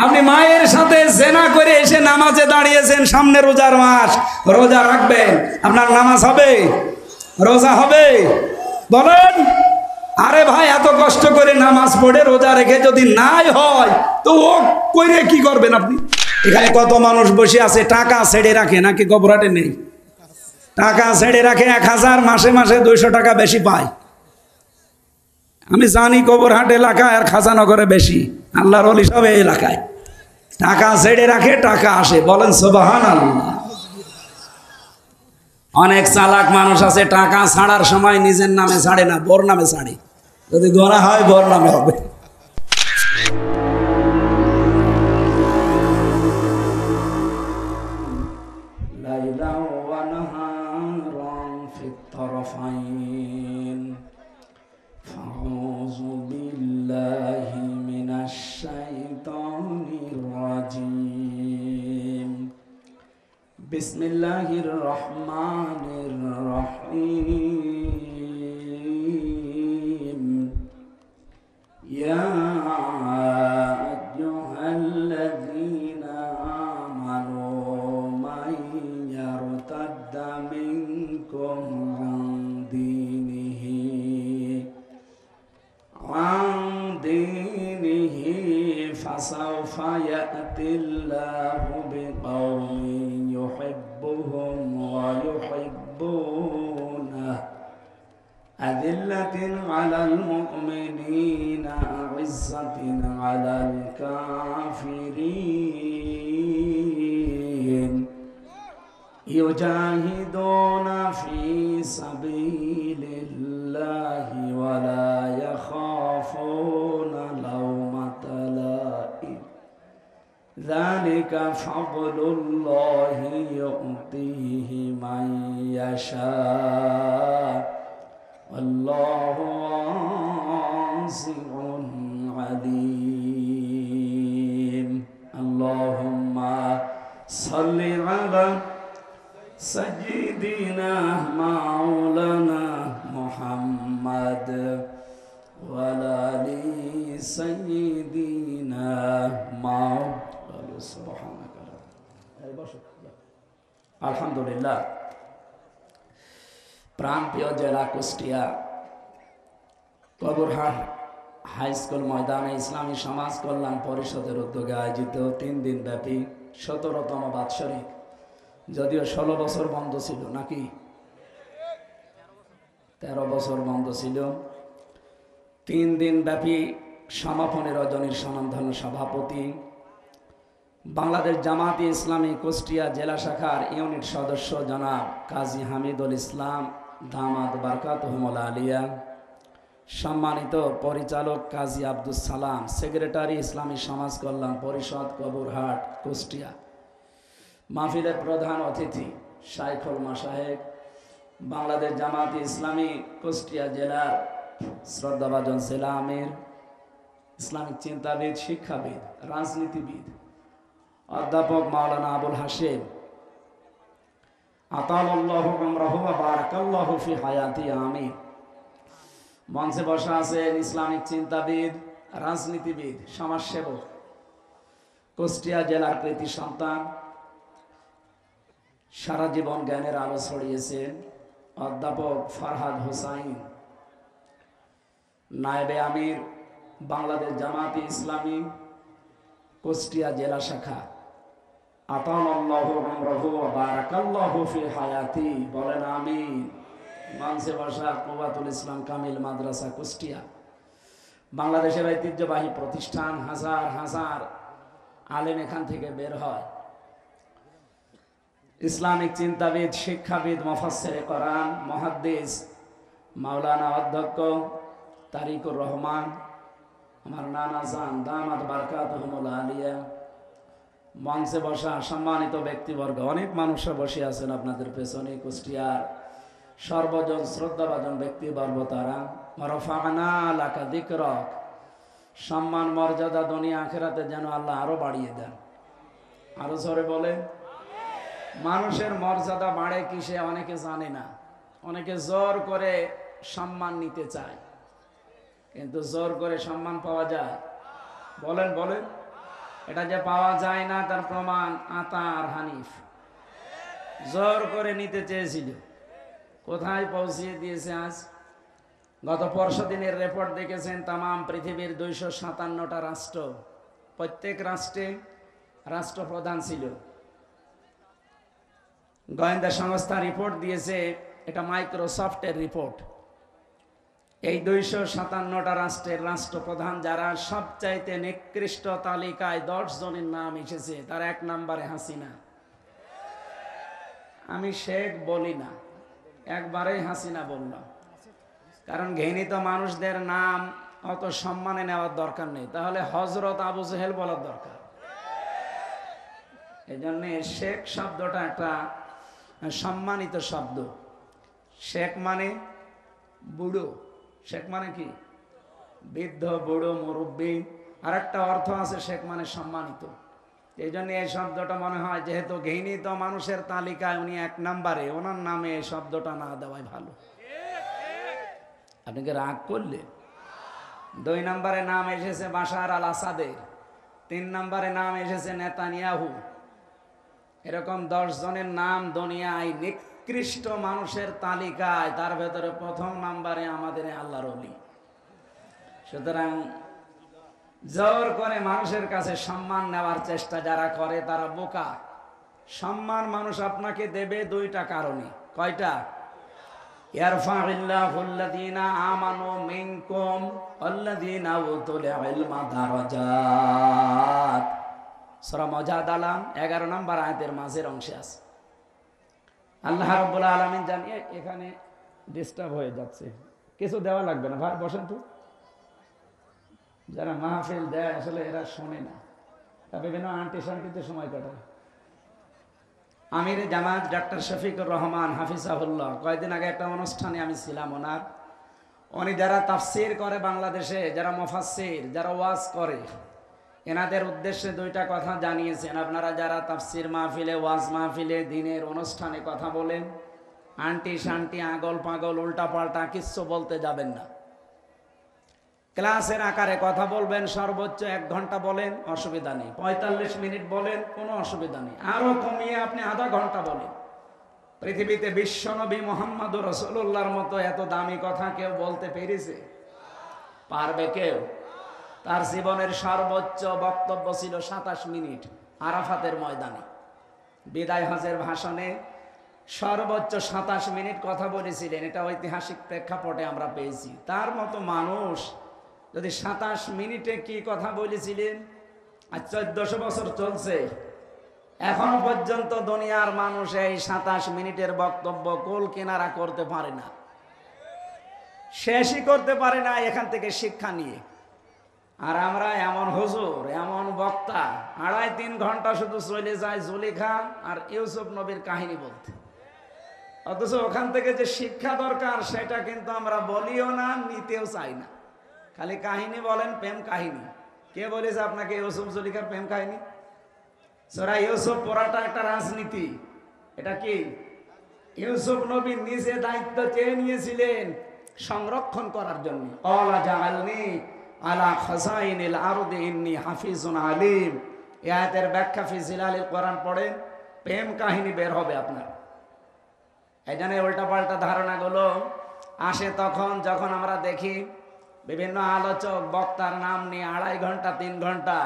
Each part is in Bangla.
আপনি মায়ের সাথে জেনা করে এসে নামাজে দাঁড়িয়েছেন, সামনে রোজার মাস, রোজা রাখবেন, আপনার নামাজ হবে, রোজা হবে? বলেন। আরে ভাই, এত কষ্ট করে নামাজ পড়ে রোজা রেখে যদি নাই হয় তো ও কইরে কি করবেন আপনি? এখানে কত মানুষ বসে আছে টাকা ছেড়ে রাখে, নাকি গবরাটে নেই? টাকা ছেড়ে রাখে 1000, মাসে মাসে 200 টাকা বেশি পায়। আমি জানি কবরহাট এলাকায় আর খাজানগরে বেশি, আল্লাহর ওলি সব এই এলাকায় টাকা ছেড়ে রাখে, টাকা আসে। বলেন সুবহানাল্লাহ। অনেক চালাক মানুষ আছে, টাকা ছাড়ার সময় নিজের নামে ছাড়ে না, বোর নামে ছাড়ে। যদি গড়া হয় বোর নামে হবে। বিসমিল্লাহির রহমানির রহিম। ইয়া আইয়ুহাল্লাযীনা আমানু মান ইয়ারতাদ্দা মিনকুম আন দীনিহি ফাসাওফা ইয়াতিল্লাহু বিকওমিন يحبهم ويحبونه أذلة على المؤمنين أعزة على الكافرين يجاهدون في سبيل الله ولا يخافون لومة لائم ذلك فضل الله يؤتيه من يشاء والله واسع عليم اللهم صل على سيدنا مولانا محمد وعلى آل سيدنا مولانا আলহামদুলিল্লাহ। প্রাণপ্রিয় জেলা কুষ্টিয়া কবরহাট হাই স্কুল ময়দানে ইসলামী সমাজ কল্যাণ পরিষদের উদ্যোগে আয়োজিত 3 দিন ব্যাপী 17তম বাৎসরিক, যদিও 16 বছর বন্ধ ছিল, নাকি 13 বছর বন্ধ ছিল, 3 দিন ব্যাপী সমাপনী রজনীর স্বনামধন্য সভাপতি বাংলাদেশ জামাতে ইসলামী কুষ্টিয়া জেলা শাখার ইউনিট সদস্য জনাব কাজী হামিদুল ইসলাম দামাত বারকাতুহুল আলিয়া, সম্মানিত পরিচালক কাজী আব্দুস সালাম, সেক্রেটারি ইসলামী সমাজ কল্যাণ পরিষদ কবরহাট কুষ্টিয়া, মাহফিলের প্রধান অতিথি শাইখুল মাশায়েখ, বাংলাদেশ জামাতে ইসলামী কুষ্টিয়া জেলার শ্রদ্ধাভাজন জেলা আমির, ইসলামিক চিন্তাবিদ, শিক্ষাবিদ, রাজনীতিবিদ অধ্যাপক মাওলানা আবুল হাশেম আতালাল্লাহু উমরাহু ওয়া বারাকাল্লাহু ফি হায়াতি আমিন। মঞ্চে বসা আছেন ইসলামিক চিন্তাবিদ, রাজনীতিবিদ, সমাজসেবক, কুষ্টিয়া জেলার কৃতি সন্তান, সারা জীবন জ্ঞানের আলো ছড়িয়েছেন অধ্যাপক ফরহাদ হোসাইন, নায়েবে আমির বাংলাদেশ জামাতে ইসলামী কুষ্টিয়া জেলা শাখা, আতালাল্লাহু উমরাহু ওয়া বারাকাল্লাহু ফি হায়াতি, বলেন আমিন। মঞ্চে বসা কুওয়াতুল ইসলাম কামিল মাদ্রাসা কুষ্টিয়া, বাংলাদেশের ঐতিহ্যবাহী প্রতিষ্ঠান, হাজার হাজার আলেম এখান থেকে বের হয়। ইসলামিক চিন্তাবিদ, শিক্ষাবিদ, মুফাসসিরে কোরআন, মুহাদ্দিস মাওলানা অধ্যক্ষ তারিকুর রহমান, আমার নানা জান দামাত বারকাতুহুল আলিয়া, মঞ্চে বসা সম্মানিত ব্যক্তিবর্গ, অনেক মানুষ বসে আছেন আপনাদের পেছনে, কুষ্টিয়ার সর্বজন শ্রদ্ধাভাজন ব্যক্তিবর্গ তারা। রফা'না লাকা যিকরাক, সম্মান মর্যাদা দুনিয়া আখিরাতে যেন আল্লাহ আরো বাড়িয়ে দেন। আরো জোরে বলে। মানুষের মর্যাদা বাড়ে কিসে অনেকে জানে না, অনেকে জোর করে সম্মান নিতে চায়, কিন্তু জোর করে সম্মান পাওয়া যায়? বলেন বলেন। এটা যে পাওয়া যায় না তার প্রমাণ আতা আর হানিফ জোর করে নিতে চেয়েছিল, কোথায় পৌঁছিয়ে দিয়েছে আজ। গত পরশু দিনের রিপোর্ট দেখেছেন, তামাম পৃথিবীর 257টা রাষ্ট্র, প্রত্যেক রাষ্ট্রে রাষ্ট্রপ্রধান ছিল। গোয়েন্দা সংস্থা রিপোর্ট দিয়েছে, এটা মাইক্রোসফটের রিপোর্ট। এই 257টা রাষ্ট্রের রাষ্ট্রপ্রধান যারা সবচাইতে নিকৃষ্ট তালিকায় 10 জনের নাম এসেছে, তার 1 নম্বরে হাসিনা। আমি শেখ বলি না, একবারেই হাসিনা বললাম, কারণ ঘৃণিত মানুষদের নাম অত সম্মানে নেওয়ার দরকার নেই, তাহলে হযরত আবু জেহেল বলার দরকার। এই জন্য শেখ শব্দটা একটা সম্মানিত শব্দ। শেখ মানে বুড়ো, শেখ মানে কি বৃদ্ধ, বুড়ো, মুরব্বী। আর একটা অর্থ আছে শেখ মানে সম্মানিত। এই জন্য এই শব্দটা মনে হয় যেহেতু ঘৃণিত মানুষের তালিকায় উনি 1 নম্বরে, ওনার নামে এই শব্দটা না দেওয়াই ভালো। আপনি কি রাগ করলেন? 2 নম্বরে নাম এসেছে বাশার আল আসাদের, 3 নম্বরে নাম এসেছে নেতানিয়াহু। এরকম 10 জনের নাম দুনিয়ায় নিকৃষ্ট মানুষের তালিকায়, তার ভেতরে 1ম নম্বরে আমাদের আল্লাহর ওলি। সুতরাং জোর করে মানুষের কাছে সম্মান নেওয়ার চেষ্টা যারা করে তারা বোকা। সম্মান মানুষ আপনাকে দেবে 2টা কারণে। কয়টা? ইয়ারফাউল্লাহুল্লাযীনা আমানু মিনকুম ওয়াল্লাযীনা উতুল ইলমা দারাজাত। সূরা মুজাদালা 11 নম্বর আয়াতের মাঝের অংশে আছে। আল্লাহ রাব্বুল আলামিন জানিয়ে, এখানে ডিস্টার্ব হয়ে যাচ্ছে, কিছু দেওয়া লাগবে না ভাই, বসেন তো। যারা মাহফিল দেয় আসলে এরা শোনে না, বিভিন্ন আন্টি শান্তিতে সময় কাটায়। আমির জামাত ডাক্তার শফিকুর রহমান হাফিজাহুল্লাহ, কয়েকদিন আগে একটা অনুষ্ঠানে আমি ছিলাম ওনার। উনি যারা তাফসির করে বাংলাদেশে, যারা মুফাসসির, যারা ওয়াজ করে, এনাদের উদ্দেশ্যে 2টা কথা জানিয়েছেন। আপনারা যারা তাফসির মাহফিলে, ওয়াজ মাহফিলে, দিনের অনুষ্ঠানে কথা বলেন, আন্টি শান্তি, আগল পাগল, উল্টা পাল্টা কিচ্ছু বলতে যাবেন না। ক্লাসের আকারে কথা বলবেন, সর্বোচ্চ 1 ঘন্টা বলেন, অসুবিধা নেই। 45 মিনিট বলেন, কোনো অসুবিধা নেই। আরো কমিয়ে আপনি আধা ঘন্টা বলেন। পৃথিবীতে বিশ্বনবী মুহাম্মদুর রাসূলুল্লাহর মতো এত দামি কথা কেউ বলতে পেরেছে? পারবে কেউ? তার জীবনের সর্বোচ্চ বক্তব্য ছিল 27 মিনিট আরাফাতের ময়দানে। বিদায় হজের ভাষণে সর্বোচ্চ 27 মিনিট কথা বলেছিলেন। এটা ঐতিহাসিক প্রেক্ষাপটে আমরা পেয়েছি। তার মতো মানুষ যদি 27 মিনিটে কি কথা বলেছিলেন, আর 1400 বছর চলছে, এখনো পর্যন্ত দুনিয়ার মানুষ এই 27 মিনিটের বক্তব্য কোল কিনারা করতে পারে না, শেষই করতে পারে না এখান থেকে শিক্ষা নিয়ে। আর আমরা এমন হুজুর, এমন বক্তা, 2.5-3 ঘন্টা শুধু চলে যায় জুলেখা আর ইউসুফ নবীর কাহিনী বলতে, অথচ ওখান থেকে যে শিক্ষা দরকার সেটা কিন্তু আমরা বলিও না, নিতেও চাই না। খালি কাহিনী বলেন, প্রেম কাহিনী। কে বলেছে আপনাকে ইউসুফ জুলেখার প্রেম কাহিনী? সূরা ইউসুফ পড়াটা একটা রাজনীতি। এটা কি? ইউসুফ নবী নিজে দায়িত্ব চেয়ে নিয়েছিলেন সংরক্ষণ করার জন্য। ক্বালা জাআলনি আলা খাযাইনিল আরদি ইন্নী হাফিজুন আলীম। এই আয়াতের ব্যাখ্যা ফি জিলালিল কোরআন পড়েন, প্রেম কাহিনী বের হবে আপনার। এই জন্য উল্টাপাল্টা ধারণাগুলো আসে তখন যখন আমরা দেখি বিভিন্ন আলোচক বক্তার নাম নিয়ে 2.5 ঘন্টা 3 ঘন্টা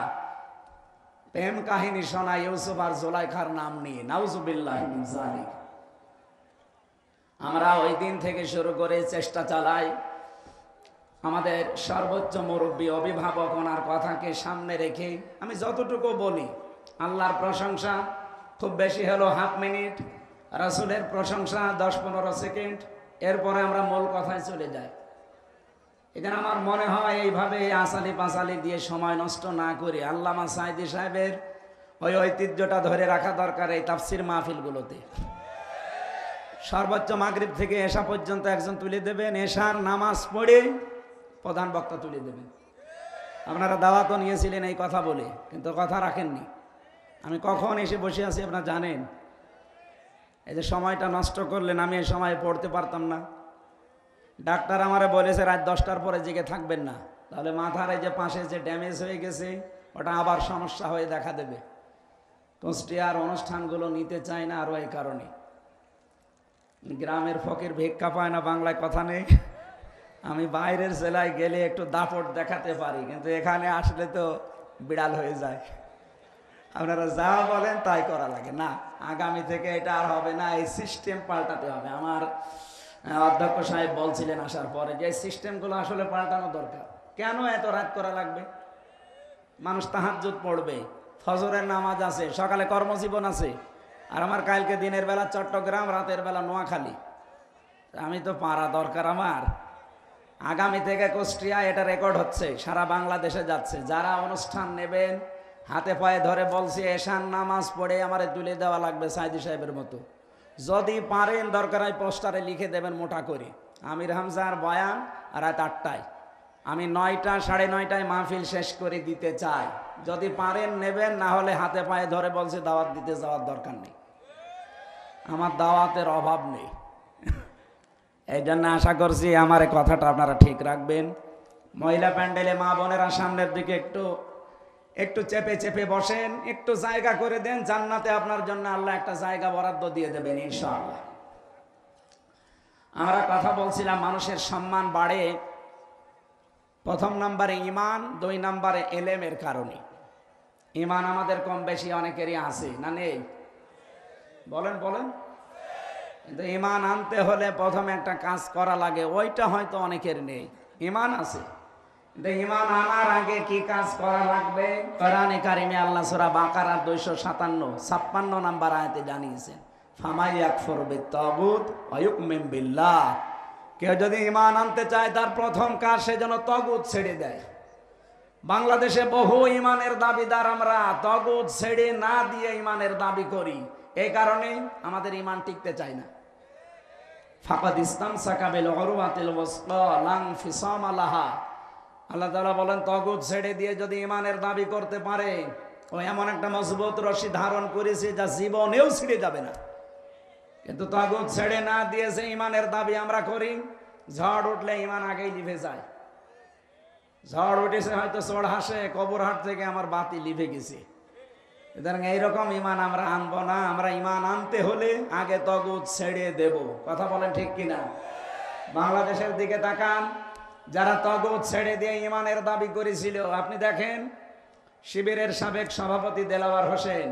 প্রেম কাহিনী শোনা ইউসুফ আর জুলাইখার নাম নিয়ে। নাউজুবিল্লাহি মিন যালিক। আমরা ওই দিন থেকে শুরু করে চেষ্টা চালাই আমাদের সর্বোচ্চ মুরব্বী, অভিভাবক, ওনার কথাকে সামনে রেখে আমি যতটুকু বলি, আল্লাহর প্রশংসা খুব বেশি হলো 1/2 মিনিট, রাসূলের প্রশংসা 10-15 সেকেন্ড, এরপরে আমরা মূল কথায় চলে যাই। এখানে আমার মনে হয় এইভাবে আসালি পাসালি দিয়ে সময় নষ্ট না করে আল্লামা সাঈদী সাহেবের ওই ঐতিহ্যটা ধরে রাখা দরকার এই তাফসির মাহফিলগুলোতে। সর্বোচ্চ মাগরিব থেকে এশা পর্যন্ত একজন তুলে দেবেন, এশার নামাজ পড়ে প্রধান বক্তা তুলে দেবেন। আপনারা দাওয়াতও নিয়েছিলেন এই কথা বলে, কিন্তু কথা রাখেননি। আমি কখন এসে বসে আছি আপনারা জানেন? এই যে সময়টা নষ্ট করলেন, আমি এই সময় পড়তে পারতাম না। ডাক্তার আমারে বলেছে রাত 10টার পরে জেগে থাকবেন না, তাহলে মাথার এই যে পাশে যে ড্যামেজ হয়ে গেছে ওটা আবার সমস্যা হয়ে দেখা দেবে। কুষ্টিয়ার অনুষ্ঠানগুলো নিতে চায় না আরও এই কারণে, গ্রামের ফকির ভিক্ষা পায় না, বাংলায় কথা নেই। আমি বাইরের জেলায় গেলে একটু দাপট দেখাতে পারি, কিন্তু এখানে আসলে তো বিড়াল হয়ে যায়। আপনারা যা বলেন তাই করা লাগে না। আগামী থেকে এটা আর হবে না, এই সিস্টেম পাল্টাতে হবে। আমার অধ্যক্ষ সাহেব বলছিলেন আসার পরে যে এই সিস্টেমগুলো আসলে পাল্টানো দরকার। কেন এত রাত করা লাগবে? মানুষ তাহাজ্জুদ পড়বে, ফজরের নামাজ আছে, সকালে কর্মজীবন আছে। আর আমার কালকে দিনের বেলা চট্টগ্রাম, রাতের বেলা নোয়াখালী। আমি তো পারা দরকার আমার। আগামী থেকে কুষ্টিয়া এটা রেকর্ড হচ্ছে, সারা বাংলাদেশে যাচ্ছে। যারা অনুষ্ঠান নেবেন হাতে পায়ে ধরে বলছি, এশান নামাজ পড়ে আমারে তুলে দেওয়া লাগবে সাইদি সাহেবের মতো। যদি পারেন দরকার হয় পোস্টারে লিখে দেবেন মোটা করে, আমির হামজার বয়ান রাত 8টায়, আমি 9টা 9:30টায় মাহফিল শেষ করে দিতে চাই। যদি পারেন নেবেন, না হলে হাতে পায়ে ধরে বলছে দাওয়াত দিতে যাওয়ার দরকার নেই, আমার দাওয়াতের অভাব নেই। এই জন্য আশা করছি আমার এই কথাটা আপনারা ঠিক রাখবেন। মহিলা প্যান্ডেলে মা বোনেরা সামনের দিকে একটু চেপে চেপে বসেন, একটু জায়গা করে দেন, জান্নাতে আপনার জন্য আল্লাহ একটা জায়গা বরাদ্দ দিয়ে দেবেন ইনশাআল্লাহ। আমরা কথা বলছিলাম মানুষের সম্মান বাড়ে প্রথম নম্বরে ইমান, 2 নম্বরে এলেমের কারণে। ইমান আমাদের কম বেশি অনেকেরই আছে না নেই? বলেন বলেন। কিন্তু ইমান আনতে হলে প্রথমে একটা কাজ করা লাগে, ওইটা হয়তো অনেকের নেই। ইমান আছে, কিন্তু ইমান আনার আগে কি কাজ করা লাগবে? কোরআনে কারিমে আল্লাহ সূরা বাকারা 257-56 নম্বর আয়াতে জানিয়েছেন, ফামাই ইয়াকফুর বিত-তাগুত ওয়া ইউমিন বিল্লাহ। কেউ যদি ইমান আনতে চায় তার প্রথম কাজ সে যেন তাগুত ছেড়ে দেয়। বাংলাদেশে বহু ইমানের দাবিদার আমরা তাগুত ছেড়ে না দিয়ে ইমানের দাবি করি, এই কারণে আমাদের ইমান টিকতে চায় না। ফাকাদ ইসতামসাকা বিল উরওয়াতিল ওয়াসকা লা ইনফিসামা লাহা। আল্লাহ তাআলা বলেন তাগুত ছেড়ে দিয়ে যদি ইমানের দাবি করতে পারে, ও এমন একটা মজবুত রশি ধারণ করেছে যা জীবনেও ছিঁড়ে যাবে না। কিন্তু তাগুত ছেড়ে না দিয়েছে ইমানের দাবি আমরা করি, ঝড় উঠলে ইমান আগেই লিভে যায়। ঝড় উঠেছে হয়তো চোর হাসে, কবরহাট থেকে আমার বাতি লিভে গেছে। সুতরাং এইরকম ইমান আমরা আনবো না। আমরা ইমান আনতে হলে আগে তাগুত ছেড়ে দেব। কথা বলেন ঠিক কিনা? বাংলাদেশের দিকে তাকান, যারা তাগুত ছেড়ে দিয়ে ইমানের দাবি করেছিল, আপনি দেখেন শিবিরের সাবেক সভাপতি দেলাওয়ার হোসেন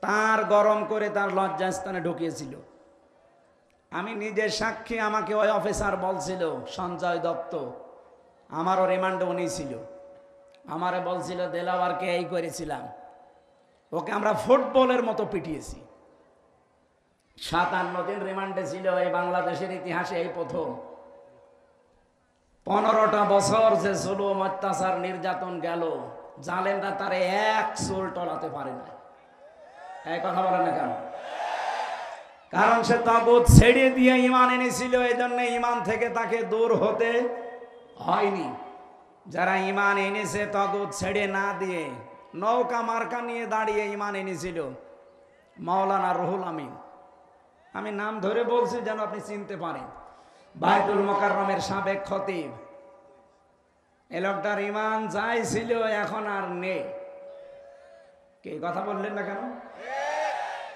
তার গরম করে তার লজ্জাস্থানে ঢুকিয়েছিল। আমি নিজে সাক্ষী, আমাকে ওই অফিসার বলছিল, সঞ্জয় দত্ত, আমারও রিমান্ডে উনি ছিল, আমারে বলছিল দেলাওয়ারকে এই করেছিলাম, ওকে আমরা ফুটবলের মতো পিটিয়েছি। 57 দিন রিমান্ডে ছিল, এই বাংলাদেশের ইতিহাসে এই প্রথম। 15টা বছর যে জুলুম অত্যাচার নির্যাতন গেল, জালেমরা তারে এক চুল টলাতে পারে না। এই কথা বলেন না কেন? কারণ সে তাগুত ছেড়ে দিয়ে ইমান এনেছিল, এই জন্য ইমান থেকে তাকে দূর হতে হয়নি। যারা ইমান এনেছে তাগুত ছেড়ে না দিয়ে, নৌকা মার্কা নিয়ে দাঁড়িয়ে ইমান এনেছিল, মাওলানা রুহুল আমিন, আমি নাম ধরে বলছি যেন আপনি চিনতে পারেন, বাইতুল মোকাররমের সাবেক খতিব। এ লোকটার ইমান যাই ছিল এখন আর নেই। কে কথা বললেন না কেন?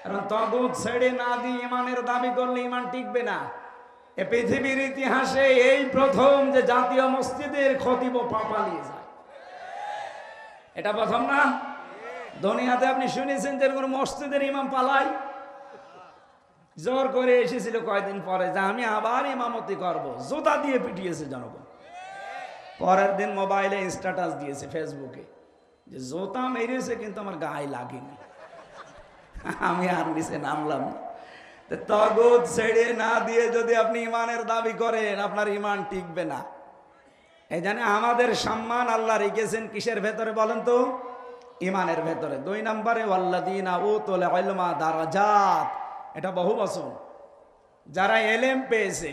কারণ তাগুত ছেড়ে না দিয়ে ইমানের দাবি করলে ইমান টিকবে না। এ পৃথিবীর ইতিহাসে এই প্রথম যে জাতীয় মসজিদের খতিব পালিয়ে যায়, এটা প্রথম না? দুনিয়াতে আপনি শুনেছেন যে কোন মসজিদের ইমাম পালায়? জোর করে এসেছিল কয়দিন পরে যে আমি আবার ইমামতি করব, জুতা দিয়ে পিটিয়েছে জনগণ। পরের দিন মোবাইলে স্ট্যাটাস দিয়েছে ফেসবুকে যে জুতা মেরেছে কিন্তু আমার গায়ে লাগেনি। আমি আর নিচে নামলাম না। তাগুত ছেড়ে না দিয়ে যদি আপনি ইমানের দাবি করেন, আপনার ইমান টিকবে না। এই জন্য আমাদের সম্মান আল্লাহ রেখেছেন কিসের ভেতরে বলেন তো? ইমানের ভেতরে। 2 নম্বরে ওয়াল্লাযীনা উতুল ইলমা দারাজাত, এটা বহু বচন। যারা এলেম পেয়েছে,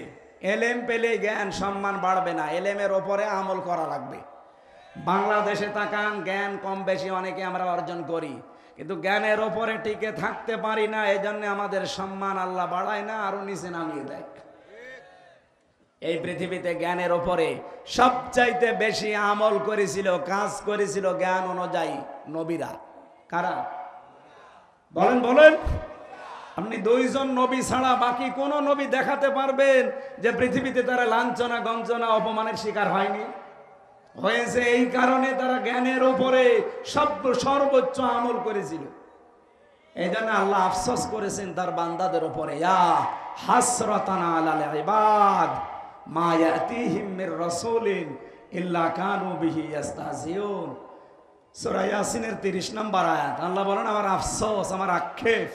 এলেম পেলে জ্ঞান সম্মান বাড়বে না, এলেমের ওপরে আমল করা লাগবে। বাংলাদেশে তাকান, জ্ঞান কম বেশি অনেকে আমরা অর্জন করি, কিন্তু জ্ঞানের ওপরে টিকে থাকতে পারি না। এই জন্য আমাদের সম্মান আল্লাহ বাড়ায় না, আরো নিচে নামিয়ে দেয়। এই পৃথিবীতে জ্ঞানের ওপরে সবচাইতে বেশি আমল করেছিল, কাজ করেছিল জ্ঞান অনুযায়ী নবীরা। কারা? বলেন বলেন। আপনি 2 জন নবী ছাড়া বাকি কোন নবী দেখাতে পারবেন যে পৃথিবীতে তারা লাঞ্ছনা গঞ্জনা অপমানের শিকার হয়নি? হয়েছে। এই কারণে তারা জ্ঞানের উপরে সর্বোচ্চ আমল করেছিল। এই জন্য আল্লাহ আফসোস করেছেন তার বান্দাদের উপরে, ইয়া হাসরাতান আলাল ইবাদ মা ইয়াতিহিম মির রাসূলিন ইল্লা কানু বিহি ইস্তাহজিউন। সূরা ইয়াসিনের 30 নম্বর আয়াত। আল্লাহ বলেন আমার আফসোস, আমার আক্ষেপ,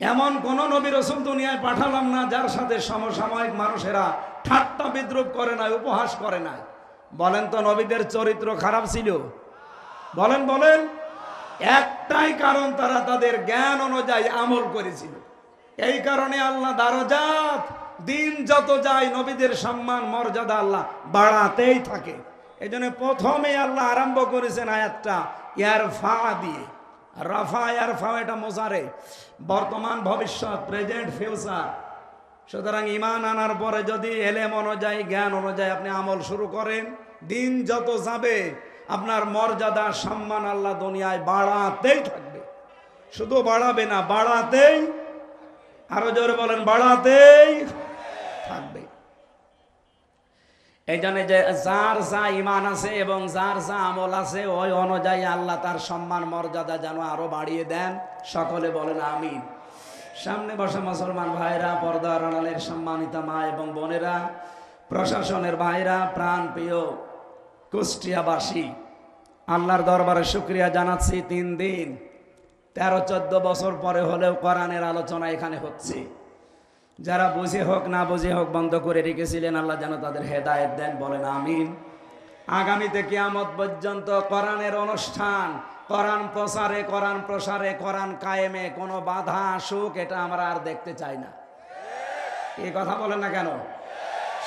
এমন কোন নবী রাসূল দুনিয়ায় পাঠালাম না যার সাথে সমসাময়িক মানুষেরা ঠাট্টা বিদ্রুপ করে না, উপহাস করে না। বলেন তো নবীদের চরিত্র খারাপ ছিল? বলেন বলেন। একটাই কারণ, তারা তাদের জ্ঞান অনুযায়ী আমল করেছিল। এই কারণে আল্লাহ দারাজাত, দিন যত যায় নবীদের সম্মান মর্যাদা আল্লাহ বাড়াতেই থাকে। এই জন্য প্রথমে আল্লাহ আরম্ভ করেছেন আয়াতটা ইয়ারফা দিয়ে। রাফা ইয়ারফা এটা মোজারে, বর্তমান ভবিষ্যৎ, প্রেজেন্ট ফিউচার। সুতরাং ঈমান আনার পরে যদি এলেম অনুযায়ী জ্ঞান অনুযায়ী আপনি আমল শুরু করেন, দিন যত যাবে আপনার মর্যাদা সম্মান আল্লাহ দুনিয়ায় বাড়াতেই থাকবে। শুধু বাড়াবে না, বাড়াতেই, আরো জোরে বলেন, বাড়াতেই থাকবে। এই জন্য যে যার যা ঈমান আছে এবং যার যা আমল আছে ওই অনুযায়ী আল্লাহ তার সম্মান মর্যাদা যেন আরো বাড়িয়ে দেন। সকলে বলেন আমিন। সামনে বসা মুসলমান ভাইরা, পর্দার আড়ালের সম্মানিতা মা এবং বোনেরা, প্রশাসনের ভাইরা, প্রাণ প্রিয় কুষ্টিয়াবাসী, আল্লাহর দরবারে শুকরিয়া জানাচ্ছি। 3 দিন 13-14 বছর পরে হলেও কোরআনের আলোচনা এখানে হচ্ছে। যারা বুঝে হোক না বুঝে হোক বন্ধ করে রেখেছিলেন, আল্লাহ যেন তাদের হেদায়েত দেন। বলেন আমিন। আগামীতে কিয়ামত পর্যন্ত কোরআনের অনুষ্ঠান, কোরআন প্রচারে, কোরআন প্রসারে, কোরআন কায়েমে কোনো বাধা আসুক, এটা আমরা আর দেখতে চাই না। এই কথা বলেন না কেন?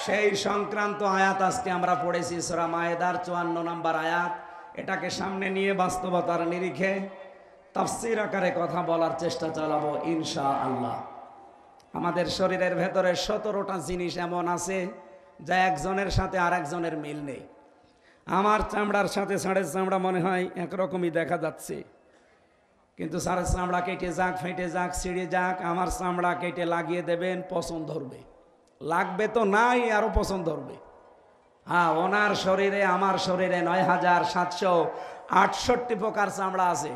সেই সংক্রান্ত আয়াত আজকে আমরা পড়েছি সূরা মায়েদার 54 নম্বর আয়াত। এটাকে সামনে নিয়ে বাস্তবতার নিরিখে তাফসীর আকারে কথা বলার চেষ্টা চালাবো ইনশাআল্লাহ। আমাদের শরীরের ভেতরে 17টা জিনিস এমন আছে যা একজনের সাথে আর একজনের মিল নেই। আমার চামড়ার সাথে ষাঁড়ের চামড়া মনে হয় একরকমই দেখা যাচ্ছে, কিন্তু ষাঁড়ের চামড়া কেটে যাক, ফেটে যাক, ছিঁড়ে যাক, আমার চামড়া কেটে লাগিয়ে দেবেন, পছন্দ ধরবে। লাগবে তো নাই, আরো পছন্দ ধরবে। হ্যাঁ, ওনার শরীরে আমার শরীরে 9768 প্রকার চামড়া আছে।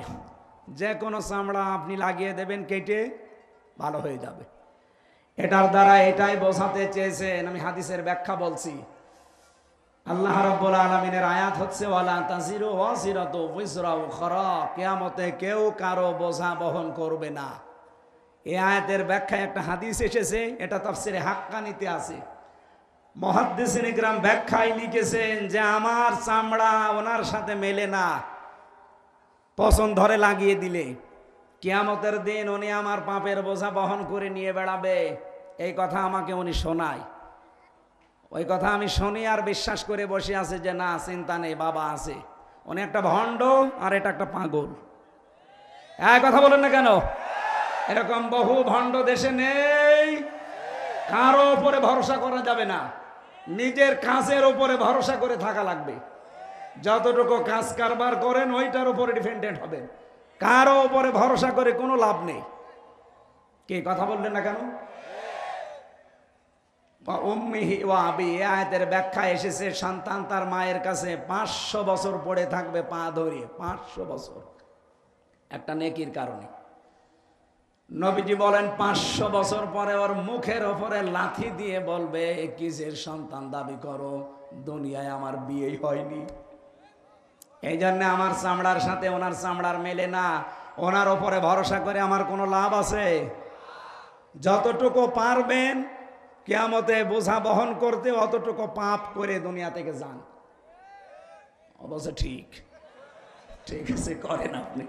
যে কোনো চামড়া আপনি লাগিয়ে দেবেন, কেটে ভালো হয়ে যাবে। এটার দ্বারা এটাই বোঝাতে চেয়েছেন, আমি হাদিসের ব্যাখ্যা বলছি। আল্লাহ রাব্বুল আলামিনের আয়াত হচ্ছে ওয়ালা তাজিরু ওয়াজিরাতু বিজরা উখরা, কিয়ামতে কেউ কারো বোঝা বহন করবে না। এই আয়াতের ব্যাখ্যায় একটা হাদিস এসেছে, এটা তাফসিরে হাক্কানিতে আছে। মুহাদ্দিসিন ইকরাম ব্যাখ্যায় লিখেছেন যে আমার চামড়া ওনার সাথে মেলে না, পছন্দ ধরে লাগিয়ে দিলে কিয়ামতের দিন উনি আমার পাপের বোঝা বহন করে নিয়ে বেড়াবে। এই কথা আমাকে উনি শোনায়। ওই কথা আমি শুনি আর বিশ্বাস করে বসে আছে যে না, চিন্তা নেই, বাবা আছে। উনি একটা ভণ্ড আর এটা একটা পাগল। এই কথা বলেন না কেন? এরকম বহু ভণ্ড দেশে নেই। কারো উপরে ভরসা করা যাবে না, নিজের কাজের উপরে ভরসা করে থাকা লাগবে। যতটুকু কাজ কারবার করেন ওইটার উপরে ডিপেন্ডেন্ট হবেন, কারো উপরে ভরসা করে কোনো লাভ নেই। কি কথা বললেন না কেন? উম্মিহি ওয়া আবি, আয়াতের ব্যাখ্যা এসেছে সন্তান তার মায়ের কাছে 500 বছর পড়ে থাকবে পা ধরে, 500 বছর, একটা নেকির কারণে। নবীজি বলেন 500 বছর পরে ওর মুখের ওপরে লাথি দিয়ে বলবে কিসের সন্তান দাবি করো, দুনিয়ায় আমার বিয়েই হয়নি। এই জন্য আমার চামড়ার সাথে ওনার চামড়ার মেলে না। ওনার ওপরে ভরসা করে আমার কোনো লাভ আছে? যতটুকু পারবেন কিয়ামতে বোঝা বহন করতে অতটুকু পাপ করে দুনিয়া থেকে যান। অবশ্য ঠিক ঠিক আছে, করেন আপনি।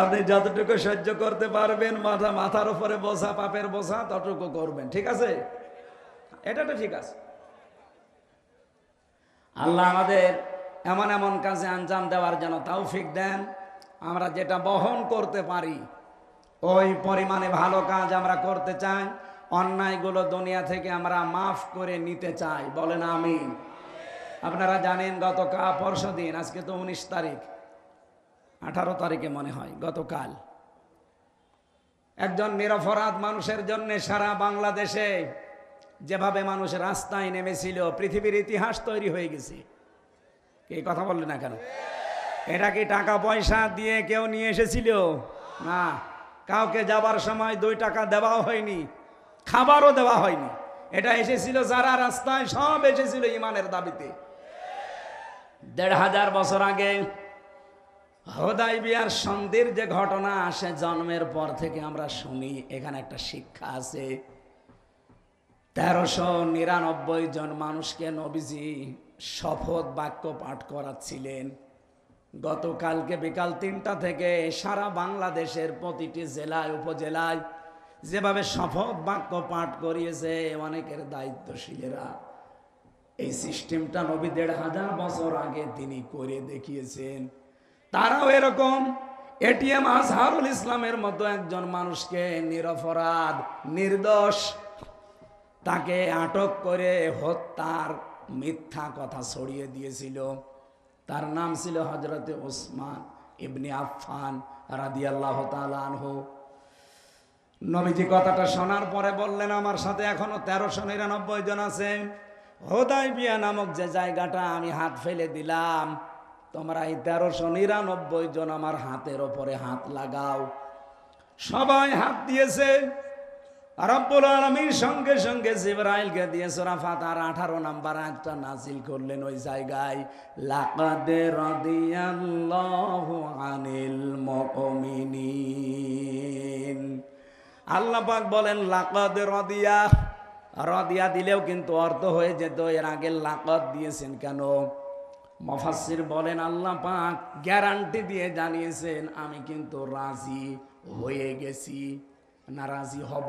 আপনি যতটুকু সহ্য করতে পারবেন, মাথার উপরে বোঝা, পাপের বোঝা, ততটুকু করবেন। ঠিক আছে, এটা তো ঠিক আছে। আল্লাহ আমাদের এমন এমন কাজে আঞ্জাম দেওয়ার যেন তৌফিক দেন। আমরা যেটা বহন করতে পারি ওই পরিমাণে ভালো কাজ আমরা করতে চাই। অন্যায়গুলো দুনিয়া থেকে আমরা মাফ করে নিতে চাই, বলেন আমিন। আপনারা জানেন গতকাল পরশুদিন, আজকে তো 19 তারিখ, 18 তারিখে মনে হয় গতকাল, একজন নিরপরাধ মানুষের জন্য সারা বাংলাদেশে যেভাবে মানুষ রাস্তায় নেমেছিল, পৃথিবীর ইতিহাস তৈরি হয়ে গেছে। এই কথা বললেন না কেন? এটা কি টাকা পয়সা দিয়ে কেউ নিয়ে এসেছিল? না, কাউকে যাবার সময় 2 টাকা দেওয়াও হয়নি, খাবারও দেওয়া হয়নি। এটা এসেছিল যারা রাস্তায়, সব এসেছিল ইমানের দাবিতে। 1500 বছর আগে হুদায়বিয়ার সন্ধির যে ঘটনা আসে, জন্মের পর থেকে আমরা শুনি। এখানে একটা শিক্ষা আছে। 1399 জন মানুষকে নবীজি শপথ বাক্য পাঠ করাচ্ছিলেন। গতকালকে বিকাল 3টা থেকে সারা বাংলাদেশের প্রতিটি জেলায় উপজেলায় যেভাবে শপথ বাক্য পাঠ করিয়েছে অনেকের দায়িত্বশীলেরা, এই সিস্টেমটা নবী 1500 বছর আগে তিনি করে দেখিয়েছেন। তারাও এরকম এটিএম আজহারুল ইসলামের মতো একজন মানুষকে, নিরপরাধ নির্দোষ, তাকে আটক করে হত্যার মিথ্যা কথা ছড়িয়ে দিয়েছিল। তার নাম ছিল হযরতে ওসমান ইবনে আফফান রাদিয়াল্লাহু তাআলা আনহু। নবীজি কথাটা শোনার পরে বললেন, আমার সাথে এখনো 1399 জন আছে। হুদায়বিয়া নামক যে জায়গাটা আমি হাত ফেলে দিলাম, তোমরা এই 1399 জন আমার হাতের ওপরে হাত লাগাও। সবাই হাত দিয়েছে। রব্বুল আলামিন সঙ্গে সঙ্গে জিবরাইলকে দিয়ে সূরা ফাতিহার 18 নম্বর আয়াতটা নাযিল করলেন ওই জায়গায়, লাকাদ রাদিয়াল্লাহু আনিল মুমিনিন। আল্লাহ পাক বলেন লাকাদ রাদিয়া। রাদিয়া দিলেও কিন্তু অর্থ হয়ে যেত, এর আগে লাকাদ দিয়েছেন কেন? মুফাসসির বলেন আল্লাহ পাক গ্যারান্টি দিয়ে জানিয়েছেন, আমি কিন্তু রাজি হয়ে গেছি। না রাজি হব,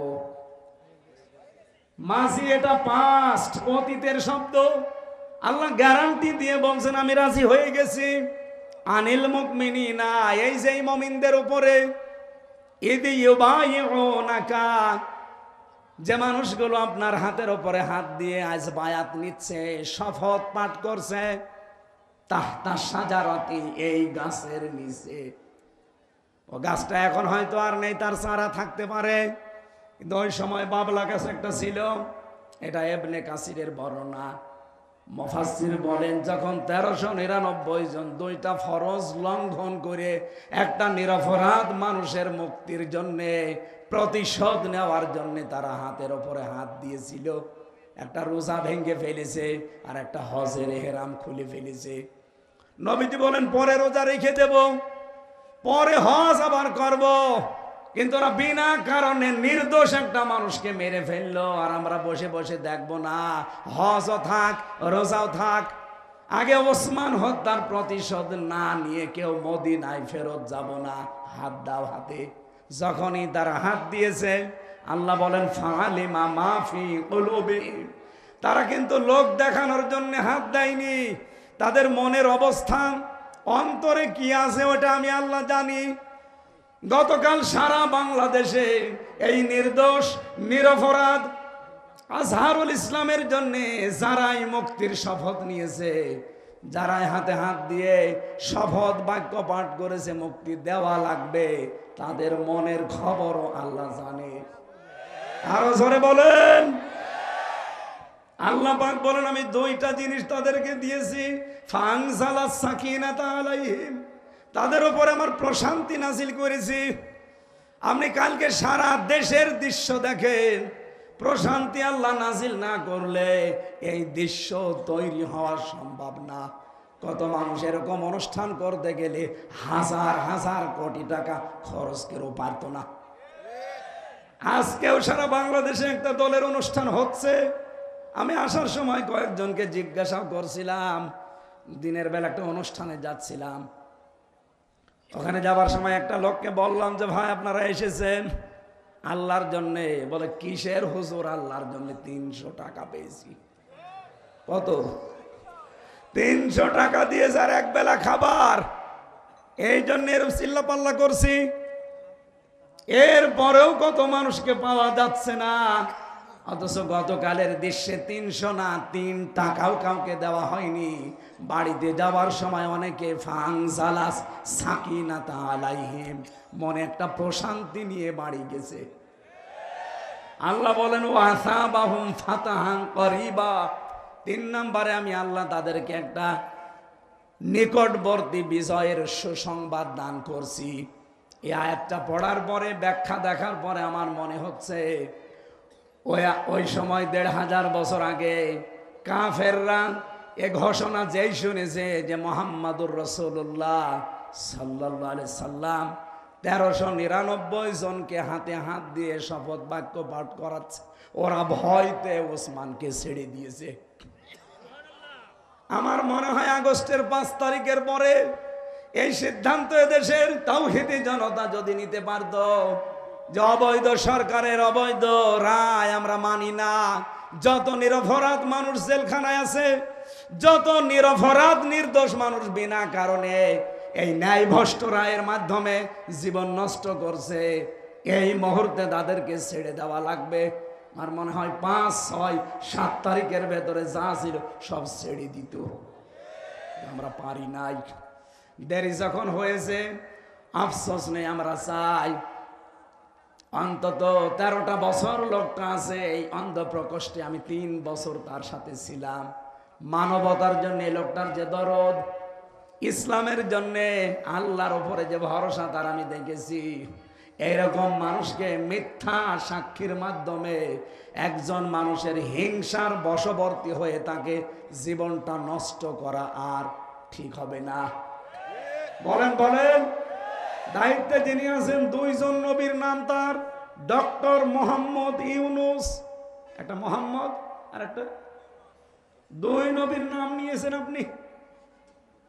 মাঝি এটা পাস্ট, অতীতের শব্দ। আল্লাহ গ্যারান্টি দিয়ে বলছেন আমি রাজি হয়ে গেছি। আনিল মুমিনিনা, এই যে মুমিনদের উপরে, ইদ ইউবাইউনাকা, যে মানুষগুলো আপনার হাতের উপরে হাত দিয়ে আজ বায়াত নিচ্ছে, শপথ পাঠ করছে, তাহতা শাজারাতি, এই গাছের নিচে। ও গাছটা এখন হয়তো আর নেই, তার চারা থাকতে পারে, কিন্তু ওই সময় বাবলা গাছ একটা ছিল। এটা ইবনে কাসিরের বর্ণনা। মুফাসসির বলেন যখন 1399 জন 2টা ফরজ লঙ্ঘন করে একটা নিরপরাধ মানুষের মুক্তির জন্য, প্রতিশোধ নেওয়ার জন্য তারা হাতের ওপরে হাত দিয়েছিল, একটা রোজা ভেঙে ফেলেছে আর একটা হজের ইহরাম খুলে ফেলেছে। নবীজি বলেন পরে রোজা রেখে দেব, পরে হজ আবার করব। কিন্তু ওরা বিনা কারণে নির্দোষ একটা মানুষকে মেরে ফেললো, আর আমরা বসে বসে দেখবো না? হজও থাক, রোজাও থাক। আগে ওসমান হত্যার প্রতিশোধ না নিয়ে কেউ মদিনায় ফেরত যাব না। হাত দাও হাতে। যখনই তারা হাত দিয়েছে, আল্লাহ বলেন ফালিমা মাফি কুলুবিহিম, তারা কিন্তু লোক দেখানোর জন্য হাত দেয়নি। তাদের মনের অবস্থান, অন্তরে কি আছে ওটা আমি আল্লাহ জানি। গতকাল সারা বাংলাদেশে এই নির্দোষ নিরপরাধ আজহারুল ইসলামের জন্য যারাই মুক্তির শপথ নিয়েছে, যারাই হাতে হাত দিয়ে শপথ বাক্য পাঠ করেছে মুক্তি দেওয়া লাগবে, তাদের মনের খবরও আল্লাহ জানে। আরো জোরে বলেন। আল্লাহ পাক বলেন আমি 2টা জিনিস তাদেরকে দিয়েছি, ফানজালাস সাকিনাতা আলাইহিম, তাদের উপর আমার প্রশান্তি নাজিল করেছি। আপনি কালকে সারা দেশের দৃশ্য দেখেন, প্রশান্তি আল্লাহ নাজিল না করলে এই দৃশ্য তৈরি হওয়া সম্ভব না। কত মানুষ এরকম অনুষ্ঠান করতে গেলে হাজার হাজার কোটি টাকা খরচ কেউ পারত না। আজকেও সারা বাংলাদেশে একটা দলের অনুষ্ঠান হচ্ছে। আমি আসার সময় কয়েকজনকে জিজ্ঞাসা করছিলাম, দিনের বেলা একটা অনুষ্ঠানে যাচ্ছিলাম, ওখানে যাবার সময় একটা লোককে বললাম যে ভাই আপনারা এসেছেন আল্লাহর জন্যে? বলে কিসের হুজুর? আল্লাহর জন্য 300 টাকা পেয়েছি। কত? 300 টাকা দিয়ে যার এক বেলা খাবার, এই জন্য এরকম চিল্লাপাল্লা করছি। এরপরেও কত মানুষকে পাওয়া যাচ্ছে না। অথচ গতকালের দৃশ্যে 300 না 3 টাকাও কাউকে দেওয়া হয়নি। বাড়িতে যাওয়ার সময় অনেকে ফাংজালাস সাকিনাতা আলাইহিম, মনে একটা প্রশান্তি নিয়ে বাড়ি গেছে। আল্লাহ বলেন ওয়াসাবাহুম ফাতাহান করিবা, 3 নম্বরে আমি আল্লাহ তাদেরকে একটা নিকটবর্তী বিজয়ের সুসংবাদ দান করছি। এই আয়াতটা পড়ার পরে, ব্যাখ্যা দেখার পরে আমার মনে হচ্ছে ওই সময় 1500 বছর আগে কাফেররা এ ঘোষণা যেই শুনেছে যে মুহাম্মাদুর রাসূলুল্লাহ সাল্লাল্লাহু আলাইহি সাল্লাম 1399 জনকে হাতে হাত দিয়ে শপথ বাক্য পাঠ করাচ্ছে, ওরা ভয়তে ওসমানকে ছেড়ে দিয়েছে। আমার মনে হয় আগস্টের 5 তারিখের পরে এই সিদ্ধান্ত এদেশের তাওহীদি জনতা যদি নিতে পারত যে অবৈধ সরকারের অবৈধ রায় আমরা মানি না, যত নিরপরাধ মানুষ জেলখানায় আছে, যত নিরপরাধ নির্দোষ মানুষ বিনা কারণে এই ন্যায়ভ্রষ্ট রায়ের মাধ্যমে জীবন নষ্ট করছে, এই মুহূর্তে তাদেরকে ছেড়ে দেওয়া লাগবে। আমার মনে হয় 5, 6, 7 তারিখের ভেতরে যা ছিল সব ছেড়ে দিত। আমরা পারি নাই, দেরি যখন হয়েছে আফসোস নেই। আমরা চাই অন্তত 13টা বছর লোকটা আছে এই অন্ধ প্রকোষ্ঠে, আমি 3 বছর তার সাথে ছিলাম। মানবতার জন্য লোকটার যে দরদ, ইসলামের জন্য আল্লাহর উপরে যে ভরসা তার আমি দেখেছি। এইরকম মানুষকে মিথ্যা সাক্ষীর মাধ্যমে একজন মানুষের হিংসার বশবর্তী হয়ে তাকে জীবনটা নষ্ট করা আর ঠিক হবে না। বলেন বলেন। দায়িত্বে যিনি আছেন 2 জন নবীর নাম তার ডক্টর মোহাম্মদ ইউনুস, একটা মোহাম্মদ আর একটা 2 নবীর নাম নিয়েছেন আপনি।